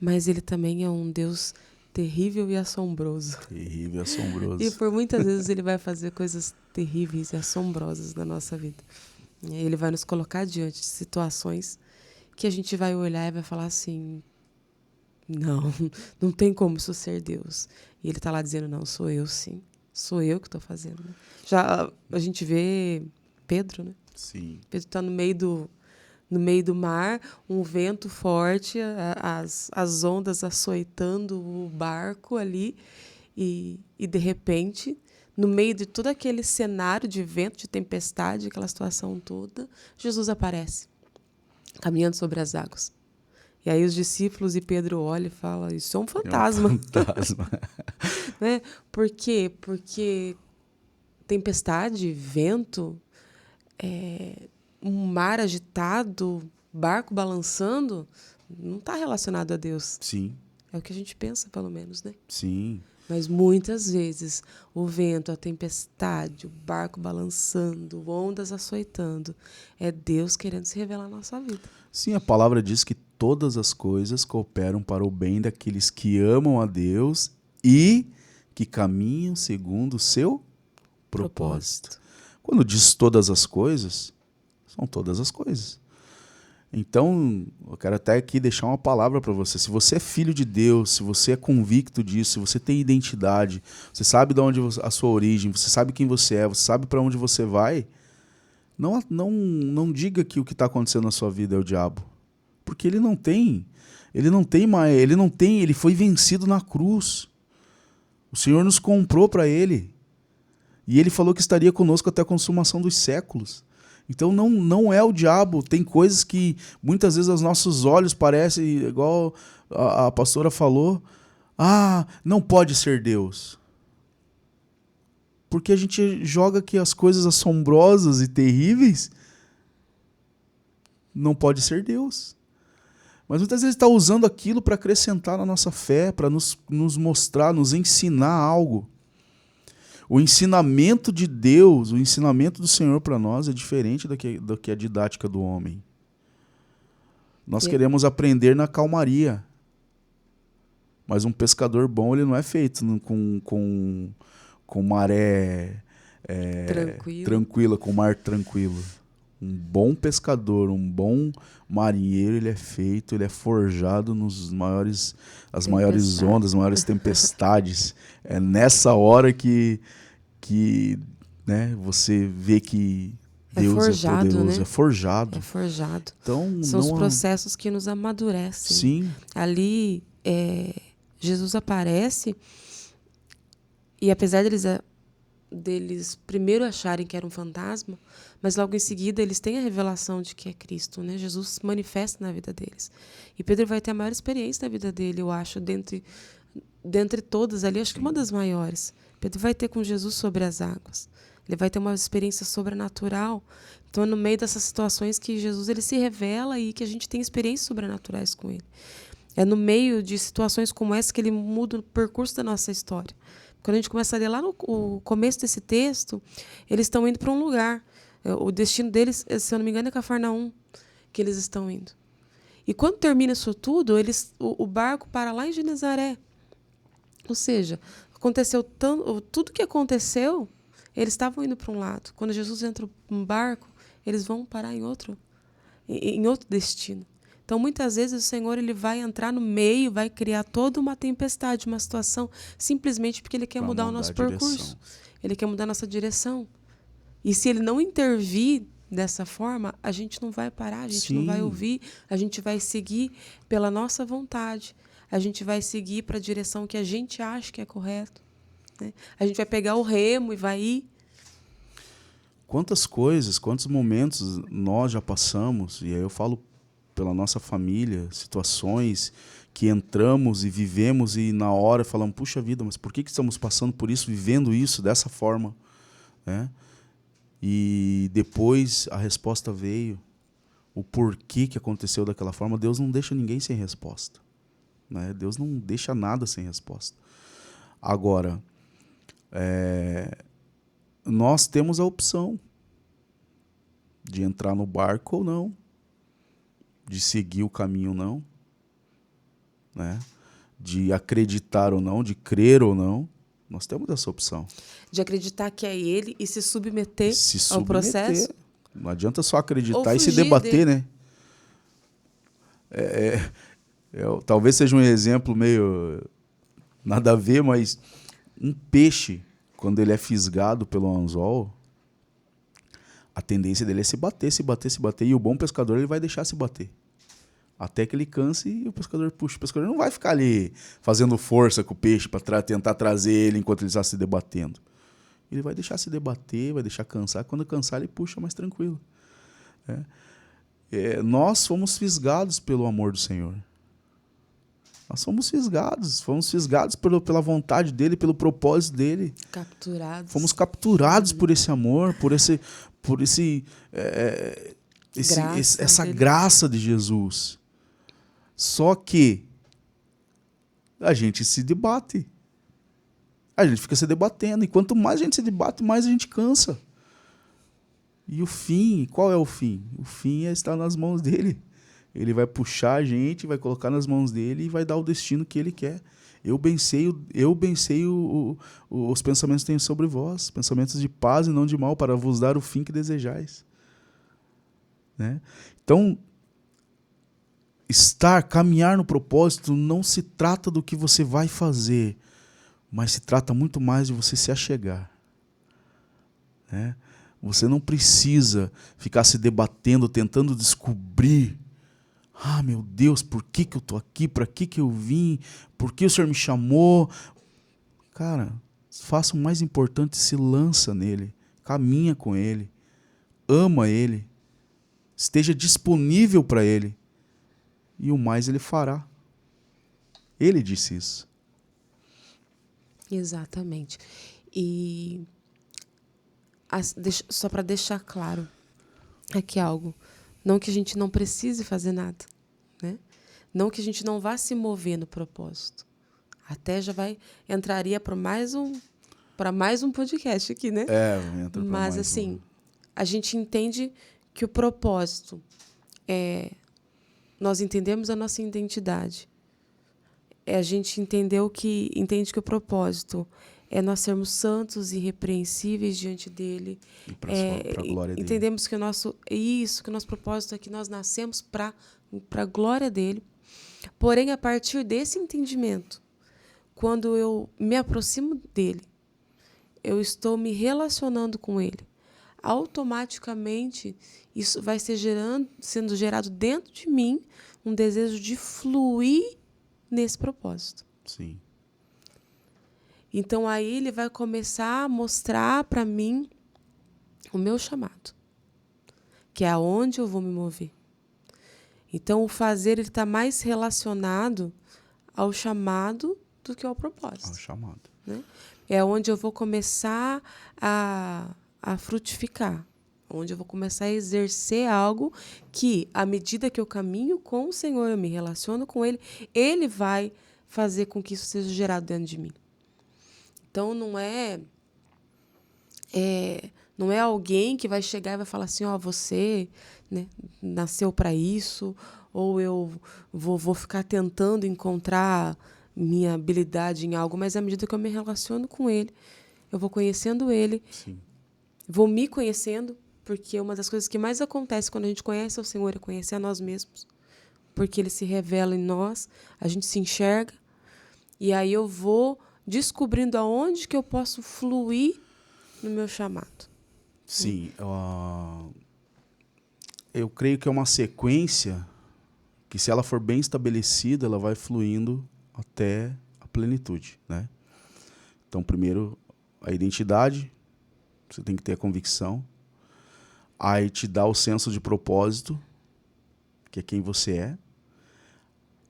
mas Ele também é um Deus terrível e assombroso. Terrível e assombroso. E por muitas vezes Ele vai fazer coisas terríveis e assombrosas na nossa vida. Ele vai nos colocar diante de situações que a gente vai olhar e vai falar assim: não tem como isso ser Deus. E Ele está lá dizendo: não, sou eu sim. Sou eu que estou fazendo. Já a gente vê Pedro, né? Sim. Pedro está no meio do mar, um vento forte, as ondas açoitando o barco ali, e de repente, no meio de todo aquele cenário de vento, de tempestade, aquela situação toda, Jesus aparece, caminhando sobre as águas. E aí os discípulos e Pedro olham e falam: isso é um fantasma. É um fantasma. Né? Por quê? Porque tempestade, vento, um mar agitado, barco balançando, não está relacionado a Deus. Sim. É o que a gente pensa, pelo menos, né? Sim. Mas muitas vezes o vento, a tempestade, o barco balançando, ondas açoitando, é Deus querendo se revelar na nossa vida. Sim, a palavra diz que todas as coisas cooperam para o bem daqueles que amam a Deus e que caminham segundo o seu propósito. Quando diz todas as coisas, são todas as coisas. Então, eu quero até aqui deixar uma palavra para você. Se você é filho de Deus, se você é convicto disso, se você tem identidade, você sabe de onde a sua origem, você sabe quem você é, você sabe para onde você vai, não diga que o que está acontecendo na sua vida é o diabo. Porque ele não tem mais, ele foi vencido na cruz. O Senhor nos comprou para ele. E ele falou que estaria conosco até a consumação dos séculos. Então não é o diabo. Tem coisas que muitas vezes aos nossos olhos parecem, igual a pastora falou: não pode ser Deus. Porque a gente joga que as coisas assombrosas e terríveis não pode ser Deus. Mas muitas vezes está usando aquilo para acrescentar na nossa fé, para nos mostrar, nos ensinar algo. O ensinamento de Deus, o ensinamento do Senhor para nós é diferente do que a didática do homem. Nós queremos aprender na calmaria. Mas um pescador bom, ele não é feito com maré tranquila, com mar tranquilo. Um bom pescador, um bom marinheiro, ele é forjado nas maiores ondas, as maiores tempestades. É nessa hora que né, você vê que Deus forjado, é poderoso, né? É forjado. É forjado. Então, são os processos que nos amadurecem. Sim. Ali, Jesus aparece e, apesar deles primeiro acharem que era um fantasma, mas logo em seguida eles têm a revelação de que é Cristo, né? Jesus se manifesta na vida deles. E Pedro vai ter a maior experiência da vida dele, eu acho, dentre dentre todas ali, acho que uma das maiores. Pedro vai ter com Jesus sobre as águas. Ele vai ter uma experiência sobrenatural. Então, é no meio dessas situações que Jesus ele se revela e que a gente tem experiências sobrenaturais com ele. É no meio de situações como essa que ele muda o percurso da nossa história. Quando a gente começa a ler lá no começo desse texto, eles estão indo para um lugar. O destino deles, se eu não me engano, é Cafarnaum, que eles estão indo. E quando termina isso tudo, o barco para lá em Genezaré. Ou seja, aconteceu tudo que aconteceu, eles estavam indo para um lado. Quando Jesus entra num barco, eles vão parar em outro destino. Então, muitas vezes, o Senhor ele vai entrar no meio, vai criar toda uma tempestade, uma situação, simplesmente porque Ele quer mudar o nosso percurso. Ele quer mudar a nossa direção. E se Ele não intervir dessa forma, a gente não vai parar, a gente não vai ouvir, a gente vai seguir pela nossa vontade. A gente vai seguir para a direção que a gente acha que é correto. Né? A gente vai pegar o remo e vai ir. Quantas coisas, quantos momentos nós já passamos, e aí eu falo pela nossa família, situações que entramos e vivemos e na hora falamos, puxa vida, mas por que estamos passando por isso, vivendo isso dessa forma? Né? E depois a resposta veio, o porquê que aconteceu daquela forma. Deus não deixa ninguém sem resposta. Né? Deus não deixa nada sem resposta. Agora, nós temos a opção de entrar no barco ou não, de seguir o caminho ou não, né? De acreditar ou não, de crer ou não. Nós temos essa opção. De acreditar que é Ele e se submeter ao processo. Não adianta só acreditar e se debater, né? Talvez seja um exemplo meio nada a ver, mas um peixe, quando ele é fisgado pelo anzol, a tendência dele é se bater, se bater, se bater. E o bom pescador ele vai deixar se bater. Até que ele canse e o pescador puxa. O pescador não vai ficar ali fazendo força com o peixe para tentar trazer ele enquanto ele está se debatendo. Ele vai deixar se debater, vai deixar cansar. Quando cansar, ele puxa mais tranquilo. Nós fomos fisgados pelo amor do Senhor. Nós fomos fisgados pela vontade dele, pelo propósito dele. Capturados. Fomos capturados por esse amor, por essa graça de Jesus. Só que a gente se debate. A gente fica se debatendo. E quanto mais a gente se debate, mais a gente cansa. E o fim, qual é o fim? O fim é estar nas mãos dele. Ele vai puxar a gente, vai colocar nas mãos dele e vai dar o destino que ele quer. Eu benceio os pensamentos que tenho sobre vós, pensamentos de paz e não de mal, para vos dar o fim que desejais. Né? Então, caminhar no propósito não se trata do que você vai fazer, mas se trata muito mais de você se achegar. Né? Você não precisa ficar se debatendo, tentando descobrir. Ah, meu Deus, por que eu estou aqui? Para que eu vim? Por que o Senhor me chamou? Cara, faça o mais importante, se lança nele, caminha com ele, ama ele, esteja disponível para ele, e o mais ele fará. Ele disse isso. Exatamente. E só para deixar claro aqui algo. Não que a gente não precise fazer nada, né? Não que a gente não vá se mover no propósito. Até já entraria para mais um podcast aqui, né? Entra pra Mas mais assim, a gente entende que o propósito nós entendemos a nossa identidade. A gente entende que o propósito é nós sermos santos e irrepreensíveis diante dele. E para a glória dele. Entendemos que o nosso propósito é que nós nascemos para a glória dele. Porém, a partir desse entendimento, quando eu me aproximo dele, eu estou me relacionando com ele, automaticamente isso vai sendo gerado dentro de mim um desejo de fluir nesse propósito. Sim. Então, aí ele vai começar a mostrar para mim o meu chamado, que é aonde eu vou me mover. Então, o fazer está mais relacionado ao chamado do que ao propósito. Ao chamado. Né? É onde eu vou começar a frutificar, onde eu vou começar a exercer algo que, à medida que eu caminho com o Senhor, eu me relaciono com Ele, Ele vai fazer com que isso seja gerado dentro de mim. Então, não é alguém que vai chegar e vai falar assim, você, né, nasceu para isso, ou eu vou ficar tentando encontrar minha habilidade em algo, mas à medida que eu me relaciono com Ele, eu vou conhecendo Ele, Sim. vou me conhecendo, porque uma das coisas que mais acontece quando a gente conhece o Senhor é conhecer a nós mesmos, porque Ele se revela em nós, a gente se enxerga, e aí eu vou descobrindo aonde que eu posso fluir no meu chamado. Sim. Eu creio que é uma sequência que, se ela for bem estabelecida, ela vai fluindo até a plenitude, né? Então, primeiro, a identidade, você tem que ter a convicção. Aí te dá o senso de propósito, que é quem você é.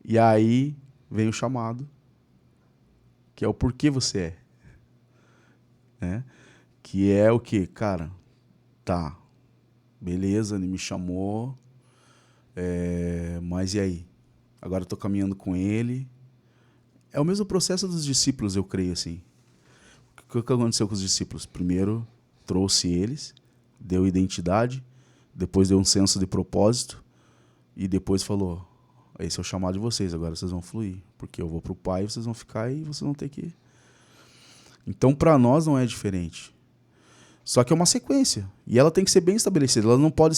E aí vem o chamado, que é o porquê você é. Né? Que é o quê? Cara, tá, beleza, ele me chamou, mas e aí? Agora eu tô caminhando com ele. É o mesmo processo dos discípulos, eu creio, assim. O que aconteceu com os discípulos? Primeiro, trouxe eles, deu identidade, depois deu um senso de propósito, e depois falou, esse é o chamado de vocês, agora vocês vão fluir, porque eu vou pro Pai, vocês vão ficar e vocês vão ter que ir. Então, para nós não é diferente. Só que é uma sequência. E ela tem que ser bem estabelecida. Ela não pode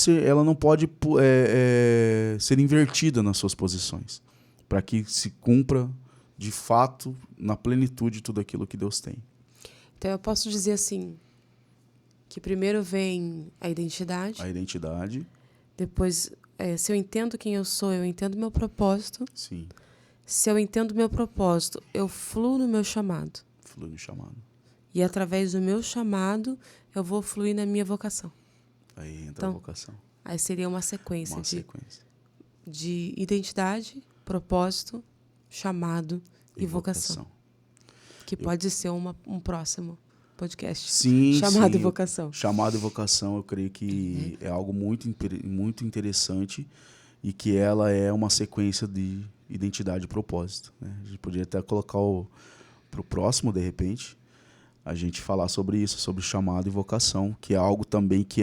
ser invertida nas suas posições, para que se cumpra, de fato, na plenitude, tudo aquilo que Deus tem. Então, eu posso dizer assim, que primeiro vem a identidade. A identidade. Depois, se eu entendo quem eu sou, eu entendo meu propósito. Sim. Se eu entendo meu propósito, eu fluo no meu chamado. Fluo no chamado. E através do meu chamado, eu vou fluir na minha vocação. Aí entra a vocação. Aí seria uma sequência, sequência de identidade, propósito, chamado e vocação. Que pode ser um próximo podcast. Sim, chamado sim. E vocação. Chamado e vocação, eu creio que é algo muito interessante, e que ela é uma sequência de identidade e propósito. Né? A gente poderia até colocar para o próximo, de repente, a gente falar sobre isso, sobre chamado e vocação, que é algo também que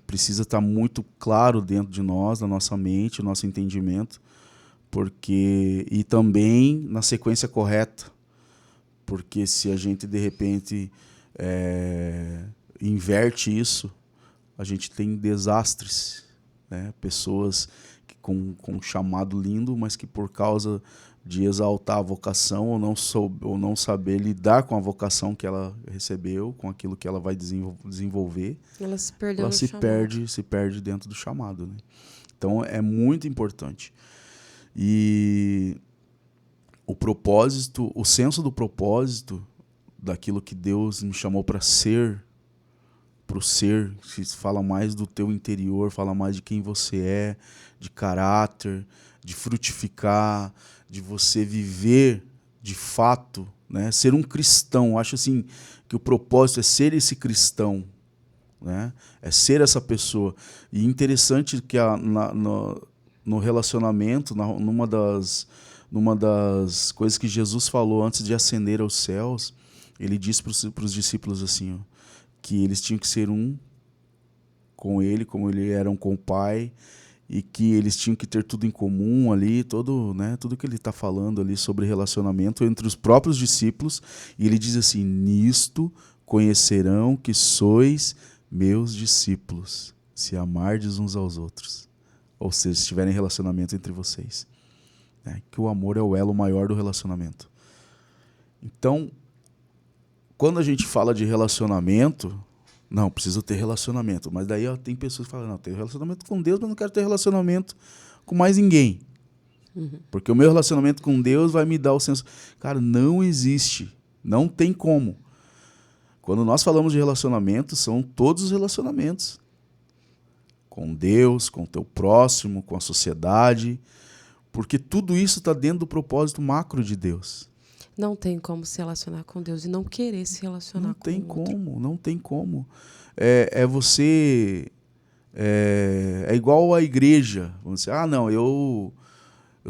precisa estar muito claro dentro de nós, na nossa mente, no nosso entendimento, e também na sequência correta, porque se a gente, de repente, inverte isso, a gente tem desastres, né? Pessoas com um chamado lindo, mas que por causa de exaltar a vocação ou não saber lidar com a vocação que ela recebeu, com aquilo que ela vai desenvolver, ela se perdeu, ela se perde dentro do chamado. Né? Então é muito importante. E o propósito, o senso do propósito, daquilo que Deus me chamou para ser, para o ser, que fala mais do teu interior, fala mais de quem você é, de caráter, de frutificar, de você viver de fato, né? Ser um cristão. Acho assim que o propósito é ser esse cristão, né? É ser essa pessoa. E interessante que no relacionamento, numa das coisas que Jesus falou antes de ascender aos céus, ele disse para os discípulos assim, ó, que eles tinham que ser um com ele, como eles eram com o Pai, e que eles tinham que ter tudo em comum ali, tudo que ele está falando ali sobre relacionamento entre os próprios discípulos. E ele diz assim, nisto conhecerão que sois meus discípulos, se amardes uns aos outros. Ou seja, se tiverem relacionamento entre vocês. Que o amor é o elo maior do relacionamento. Então, quando a gente fala de relacionamento, não, preciso ter relacionamento. Mas daí tem pessoas que falam, não, tenho relacionamento com Deus, mas não quero ter relacionamento com mais ninguém. Uhum. Porque o meu relacionamento com Deus vai me dar o senso... Cara, não existe. Não tem como. Quando nós falamos de relacionamento, são todos os relacionamentos. Com Deus, com o teu próximo, com a sociedade. Porque tudo isso está dentro do propósito macro de Deus. Não tem como se relacionar com Deus e não querer se relacionar com o outro. Não tem como. Você... É igual a igreja. Você, não, eu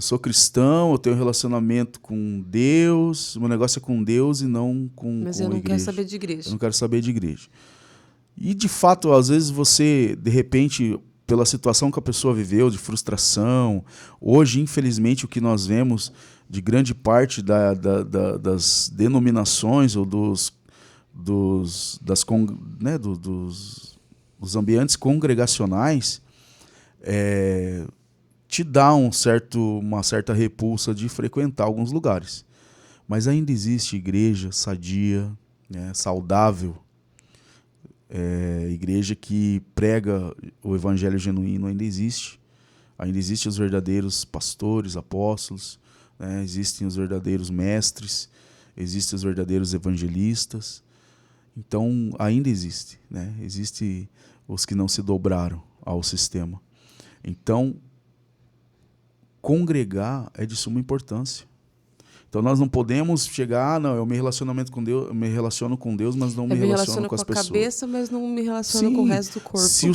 sou cristão, eu tenho relacionamento com Deus, o meu negócio é com Deus e não com Mas a eu não igreja. quero saber de igreja. Eu não quero saber de igreja. E, de fato, às vezes você, de repente, pela situação que a pessoa viveu, de frustração, hoje, infelizmente, o que nós vemos de grande parte das denominações ou dos ambientes congregacionais, te dá uma certa repulsa de frequentar alguns lugares. Mas ainda existe igreja sadia, né, saudável, igreja que prega o evangelho genuíno, ainda existe. Ainda existem os verdadeiros pastores, apóstolos, né, existem os verdadeiros mestres, existem os verdadeiros evangelistas. Então, ainda existe, né? Existe os que não se dobraram ao sistema. Então, congregar é de suma importância. Então nós não podemos chegar, não, eu me relaciono com Deus, mas não me relaciono com as pessoas. Eu me relaciono com a cabeça, mas não me relaciono com o resto do corpo. Se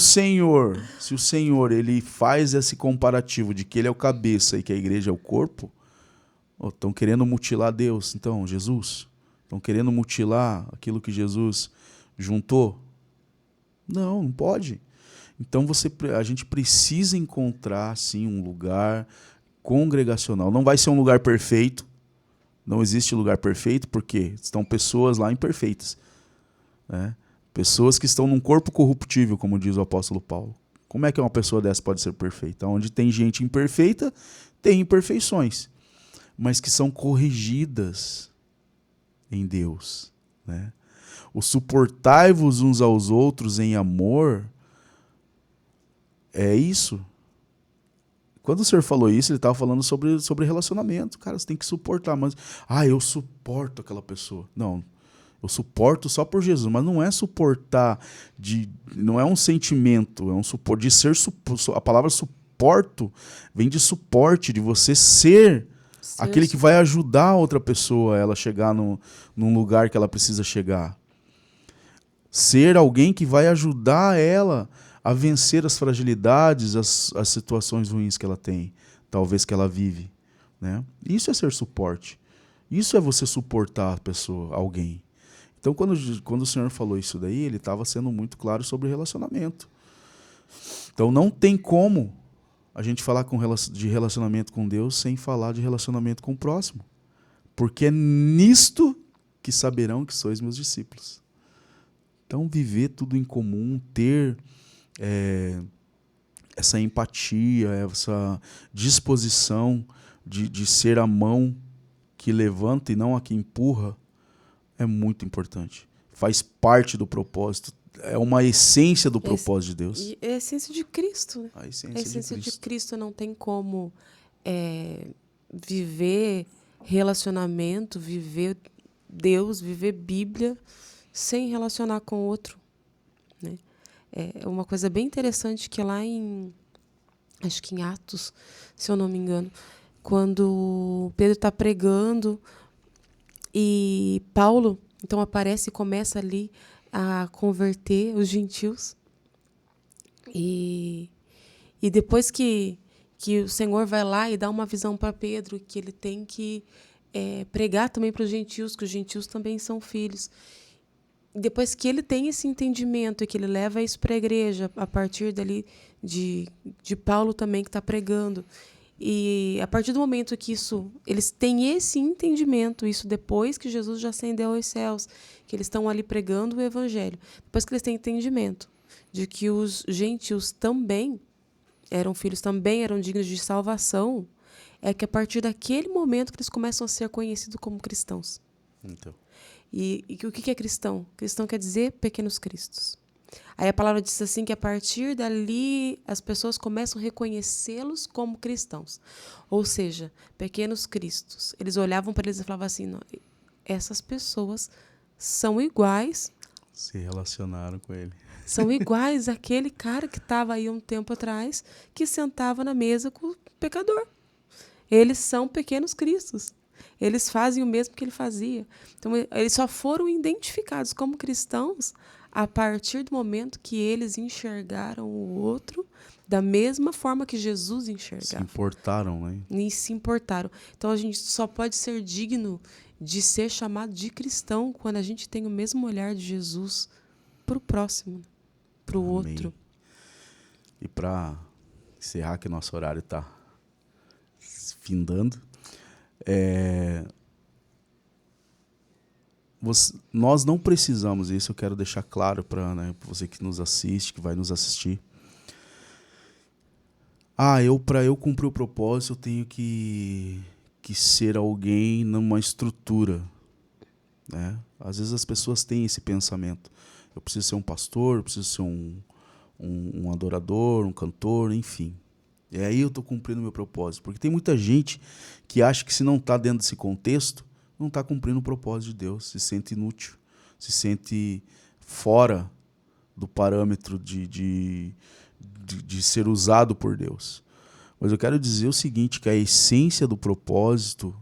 o Senhor ele faz esse comparativo de que ele é o cabeça e que a igreja é o corpo, estão querendo mutilar Deus. Então, Jesus, estão querendo mutilar aquilo que Jesus juntou? Não pode. Então a gente precisa encontrar, sim, um lugar congregacional. Não vai ser um lugar perfeito. Não existe lugar perfeito, porque estão pessoas lá imperfeitas, né? Pessoas que estão num corpo corruptível, como diz o apóstolo Paulo. Como é que uma pessoa dessa pode ser perfeita? Onde tem gente imperfeita, tem imperfeições, mas que são corrigidas em Deus, né? O suportai-vos uns aos outros em amor é isso. Quando o senhor falou isso, ele estava falando sobre relacionamento. Cara, você tem que suportar. Mas, eu suporto aquela pessoa. Não, eu suporto só por Jesus. Mas não é suportar, não é um sentimento, é um suporte de ser. A palavra suporto vem de suporte, de você ser aquele que vai ajudar a outra pessoa a ela chegar num lugar que ela precisa chegar. Ser alguém que vai ajudar ela a vencer as fragilidades, as situações ruins que ela tem, talvez que ela vive, né? Isso é ser suporte. Isso é você suportar a pessoa, alguém. Então, quando o Senhor falou isso daí, ele estava sendo muito claro sobre relacionamento. Então, não tem como a gente falar de relacionamento com Deus sem falar de relacionamento com o próximo. Porque é nisto que saberão que sois meus discípulos. Então, viver tudo em comum, ter essa empatia, essa disposição de ser a mão que levanta e não a que empurra, é muito importante. Faz parte do propósito, é uma essência do propósito de Deus. E é a essência de Cristo, né? A essência de Cristo não tem como viver relacionamento, viver Deus, viver Bíblia sem relacionar com o outro, né? É uma coisa bem interessante que lá acho que em Atos, se eu não me engano, quando Pedro está pregando e Paulo então aparece e começa ali a converter os gentios. E depois que o Senhor vai lá e dá uma visão para Pedro, que ele tem que pregar também para os gentios, que os gentios também são filhos. Depois que ele tem esse entendimento e que ele leva isso para a igreja, a partir dali de Paulo também que está pregando, e a partir do momento que eles têm esse entendimento, isso depois que Jesus já ascendeu aos céus, que eles estão ali pregando o evangelho, depois que eles têm entendimento de que os gentios também eram filhos, também eram dignos de salvação, é que a partir daquele momento que eles começam a ser conhecidos como cristãos. Então. E o que é cristão? Cristão quer dizer pequenos cristos. Aí a palavra diz assim que a partir dali as pessoas começam a reconhecê-los como cristãos. Ou seja, pequenos cristos. Eles olhavam para eles e falavam assim, não, essas pessoas são iguais. Se relacionaram com ele. São iguais àquele cara que estava aí um tempo atrás, que sentava na mesa com o pecador. Eles são pequenos cristos. eles fazem o mesmo que ele fazia. Então, eles só foram identificados como cristãos a partir do momento que eles enxergaram o outro da mesma forma que Jesus enxergava. Se importaram, né? E se importaram. Então, a gente só pode ser digno de ser chamado de cristão quando a gente tem o mesmo olhar de Jesus para o próximo, para o outro. E para encerrar, que nosso horário está findando, nós não precisamos, isso eu quero deixar claro para, né, você que nos assiste, que vai nos assistir. Para eu cumprir o propósito, eu tenho que ser alguém numa estrutura, né? Às vezes as pessoas têm esse pensamento. Eu preciso ser um pastor, eu preciso ser um adorador, um cantor, enfim. E aí eu estou cumprindo o meu propósito. Porque tem muita gente que acha que se não está dentro desse contexto, não está cumprindo o propósito de Deus, se sente inútil, se sente fora do parâmetro de ser usado por Deus. Mas eu quero dizer o seguinte, que a essência do propósito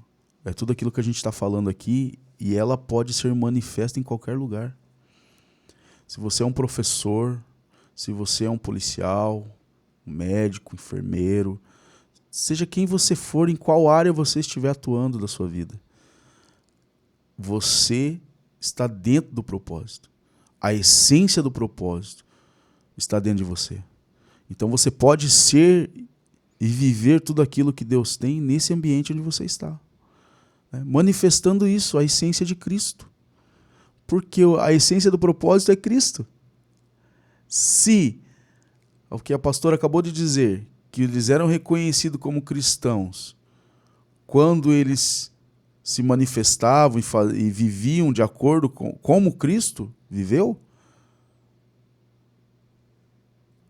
é tudo aquilo que a gente está falando aqui, e ela pode ser manifesta em qualquer lugar. Se você é um professor, se você é um policial, um médico, enfermeiro, seja quem você for, em qual área você estiver atuando da sua vida, você está dentro do propósito. A essência do propósito está dentro de você. Então você pode ser e viver tudo aquilo que Deus tem nesse ambiente onde você está, né? Manifestando isso, a essência de Cristo. Porque a essência do propósito é Cristo. Se, o que a pastora acabou de dizer, que eles eram reconhecidos como cristãos quando eles se manifestavam e viviam de acordo com como Cristo viveu,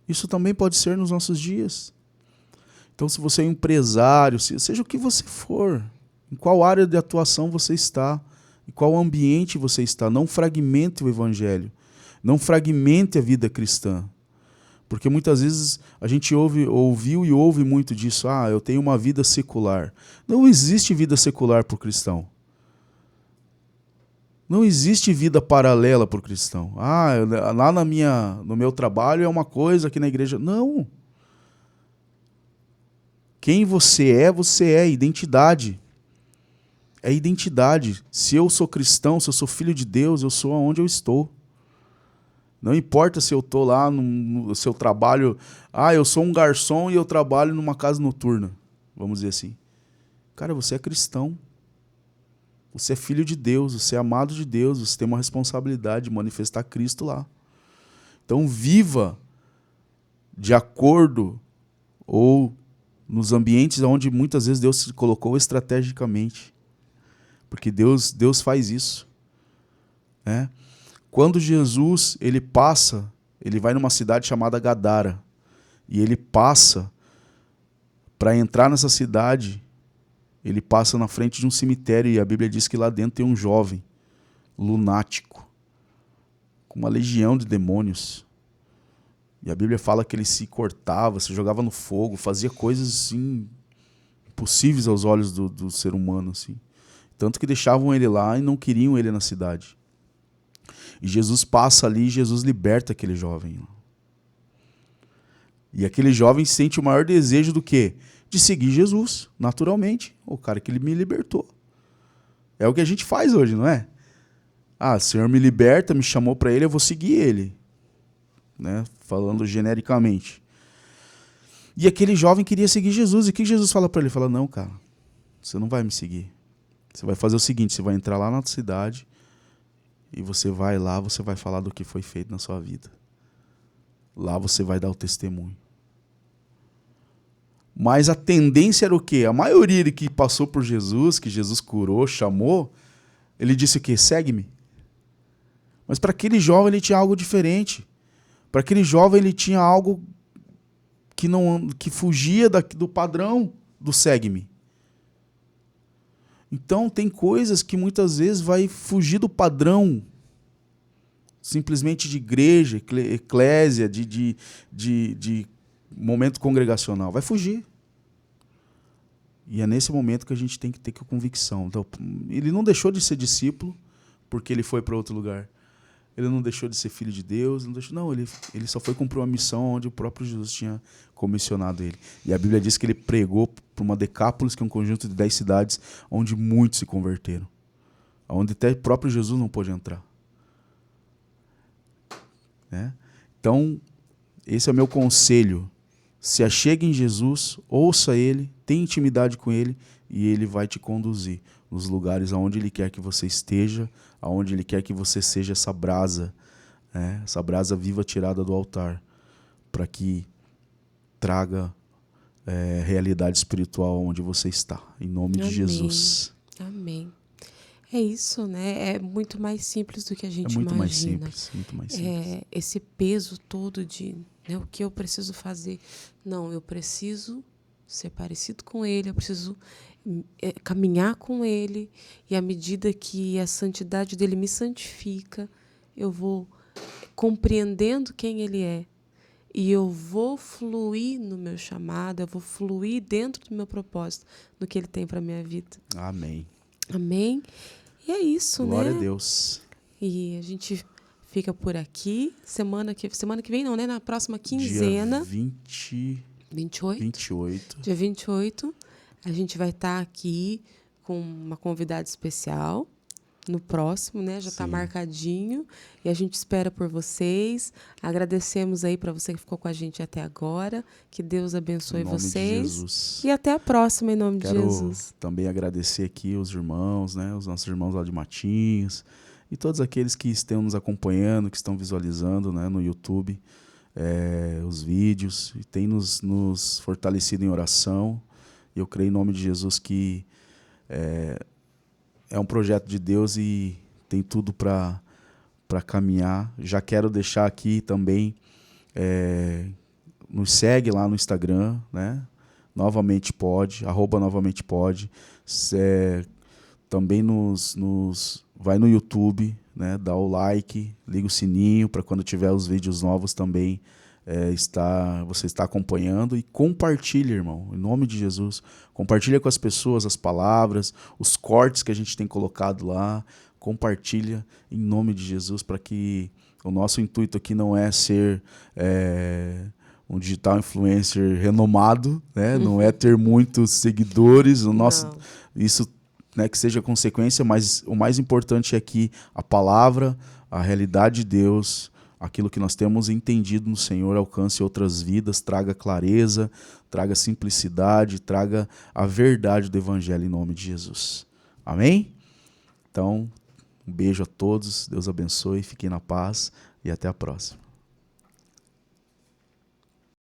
isso também pode ser nos nossos dias. Então, se você é um empresário, seja o que você for, em qual área de atuação você está, em qual ambiente você está, não fragmente o evangelho, não fragmente a vida cristã. Porque muitas vezes a gente ouviu e ouve muito disso. Eu tenho uma vida secular. Não existe vida secular para o cristão. Não existe vida paralela para o cristão. Lá no meu trabalho é uma coisa, aqui na igreja... Não. Quem você é identidade. É identidade. Se eu sou cristão, se eu sou filho de Deus, eu sou aonde eu estou. Não importa se eu estou lá no seu trabalho... eu sou um garçom e eu trabalho numa casa noturna. Vamos dizer assim. Cara, você é cristão. Você é filho de Deus, você é amado de Deus, você tem uma responsabilidade de manifestar Cristo lá. Então viva de acordo ou nos ambientes onde muitas vezes Deus se colocou estrategicamente. Porque Deus faz isso, né? Quando Jesus ele vai numa cidade chamada Gadara, e ele passa, para entrar nessa cidade, ele passa na frente de um cemitério, e a Bíblia diz que lá dentro tem um jovem, lunático, com uma legião de demônios. E a Bíblia fala que ele se cortava, se jogava no fogo, fazia coisas assim, impossíveis aos olhos do ser humano. Assim. Tanto que deixavam ele lá e não queriam ele na cidade. E Jesus passa ali e Jesus liberta aquele jovem. E aquele jovem sente o maior desejo do quê? De seguir Jesus, naturalmente. O cara que ele me libertou. É o que a gente faz hoje, não é? O Senhor me liberta, me chamou para ele, eu vou seguir ele. Né? Falando genericamente. E aquele jovem queria seguir Jesus. E o que Jesus fala para ele? Ele fala, não, cara, você não vai me seguir. Você vai fazer o seguinte, você vai entrar lá na cidade e você vai lá, você vai falar do que foi feito na sua vida. Lá você vai dar o testemunho. Mas a tendência era o quê? A maioria que passou por Jesus, que Jesus curou, chamou, ele disse o quê? Segue-me. Mas para aquele jovem ele tinha algo diferente. Para aquele jovem ele tinha algo que fugia do padrão do segue-me. Então tem coisas que muitas vezes vai fugir do padrão simplesmente de igreja, eclésia, de momento congregacional. Vai fugir. E é nesse momento que a gente tem que ter convicção. Então, ele não deixou de ser discípulo porque ele foi para outro lugar. Ele não deixou de ser filho de Deus. Ele só foi cumprir uma missão onde o próprio Jesus tinha comissionado ele. E a Bíblia diz que ele pregou para uma Decápolis, que é um conjunto de 10 cidades, onde muitos se converteram. Onde até o próprio Jesus não pôde entrar. Né? Então, esse é o meu conselho. Se achegue em Jesus, ouça Ele, tenha intimidade com Ele e Ele vai te conduzir nos lugares aonde Ele quer que você esteja, aonde Ele quer que você seja essa brasa, né? Essa brasa viva tirada do altar, para que traga realidade espiritual onde você está, em nome de Jesus. Amém. É isso, né? É muito mais simples do que a gente muito imagina. Muito mais simples. Esse peso todo de, né, o que eu preciso fazer. Não, eu preciso ser parecido com Ele, eu preciso caminhar com Ele, e à medida que a santidade dele me santifica, eu vou compreendendo quem Ele é. E eu vou fluir no meu chamado, eu vou fluir dentro do meu propósito, no que Ele tem para a minha vida. Amém. Amém. E é isso, Glória né? a Deus. E a gente fica por aqui. Semana que vem não, né? Na próxima quinzena. Dia 28. Dia 28. A gente vai estar aqui com uma convidada especial. No próximo, né? Já está marcadinho. E a gente espera por vocês. Agradecemos aí para você que ficou com a gente até agora. Que Deus abençoe vocês. E até a próxima, em nome de Jesus. Quero também agradecer aqui os irmãos, né? Os nossos irmãos lá de Matinhos. E todos aqueles que estão nos acompanhando, que estão visualizando, né, no YouTube os vídeos. E tem nos fortalecido em oração. E eu creio em nome de Jesus que é um projeto de Deus e tem tudo para caminhar. Já quero deixar aqui também, nos segue lá no Instagram, né? Novamente Pode, @novamente pode. Também vai no YouTube, né? Dá o like, liga o sininho para quando tiver os vídeos novos também você está acompanhando, e compartilha, irmão, em nome de Jesus. Compartilha com as pessoas as palavras, os cortes que a gente tem colocado lá. Compartilha em nome de Jesus, para que o nosso intuito aqui não é ser um digital influencer renomado, né? Não é ter muitos seguidores. Isso, né, que seja consequência, mas o mais importante é que a palavra, a realidade de Deus, aquilo que nós temos entendido no Senhor, alcance outras vidas, traga clareza, traga simplicidade, traga a verdade do Evangelho em nome de Jesus. Amém? Então, um beijo a todos, Deus abençoe, fiquem na paz e até a próxima.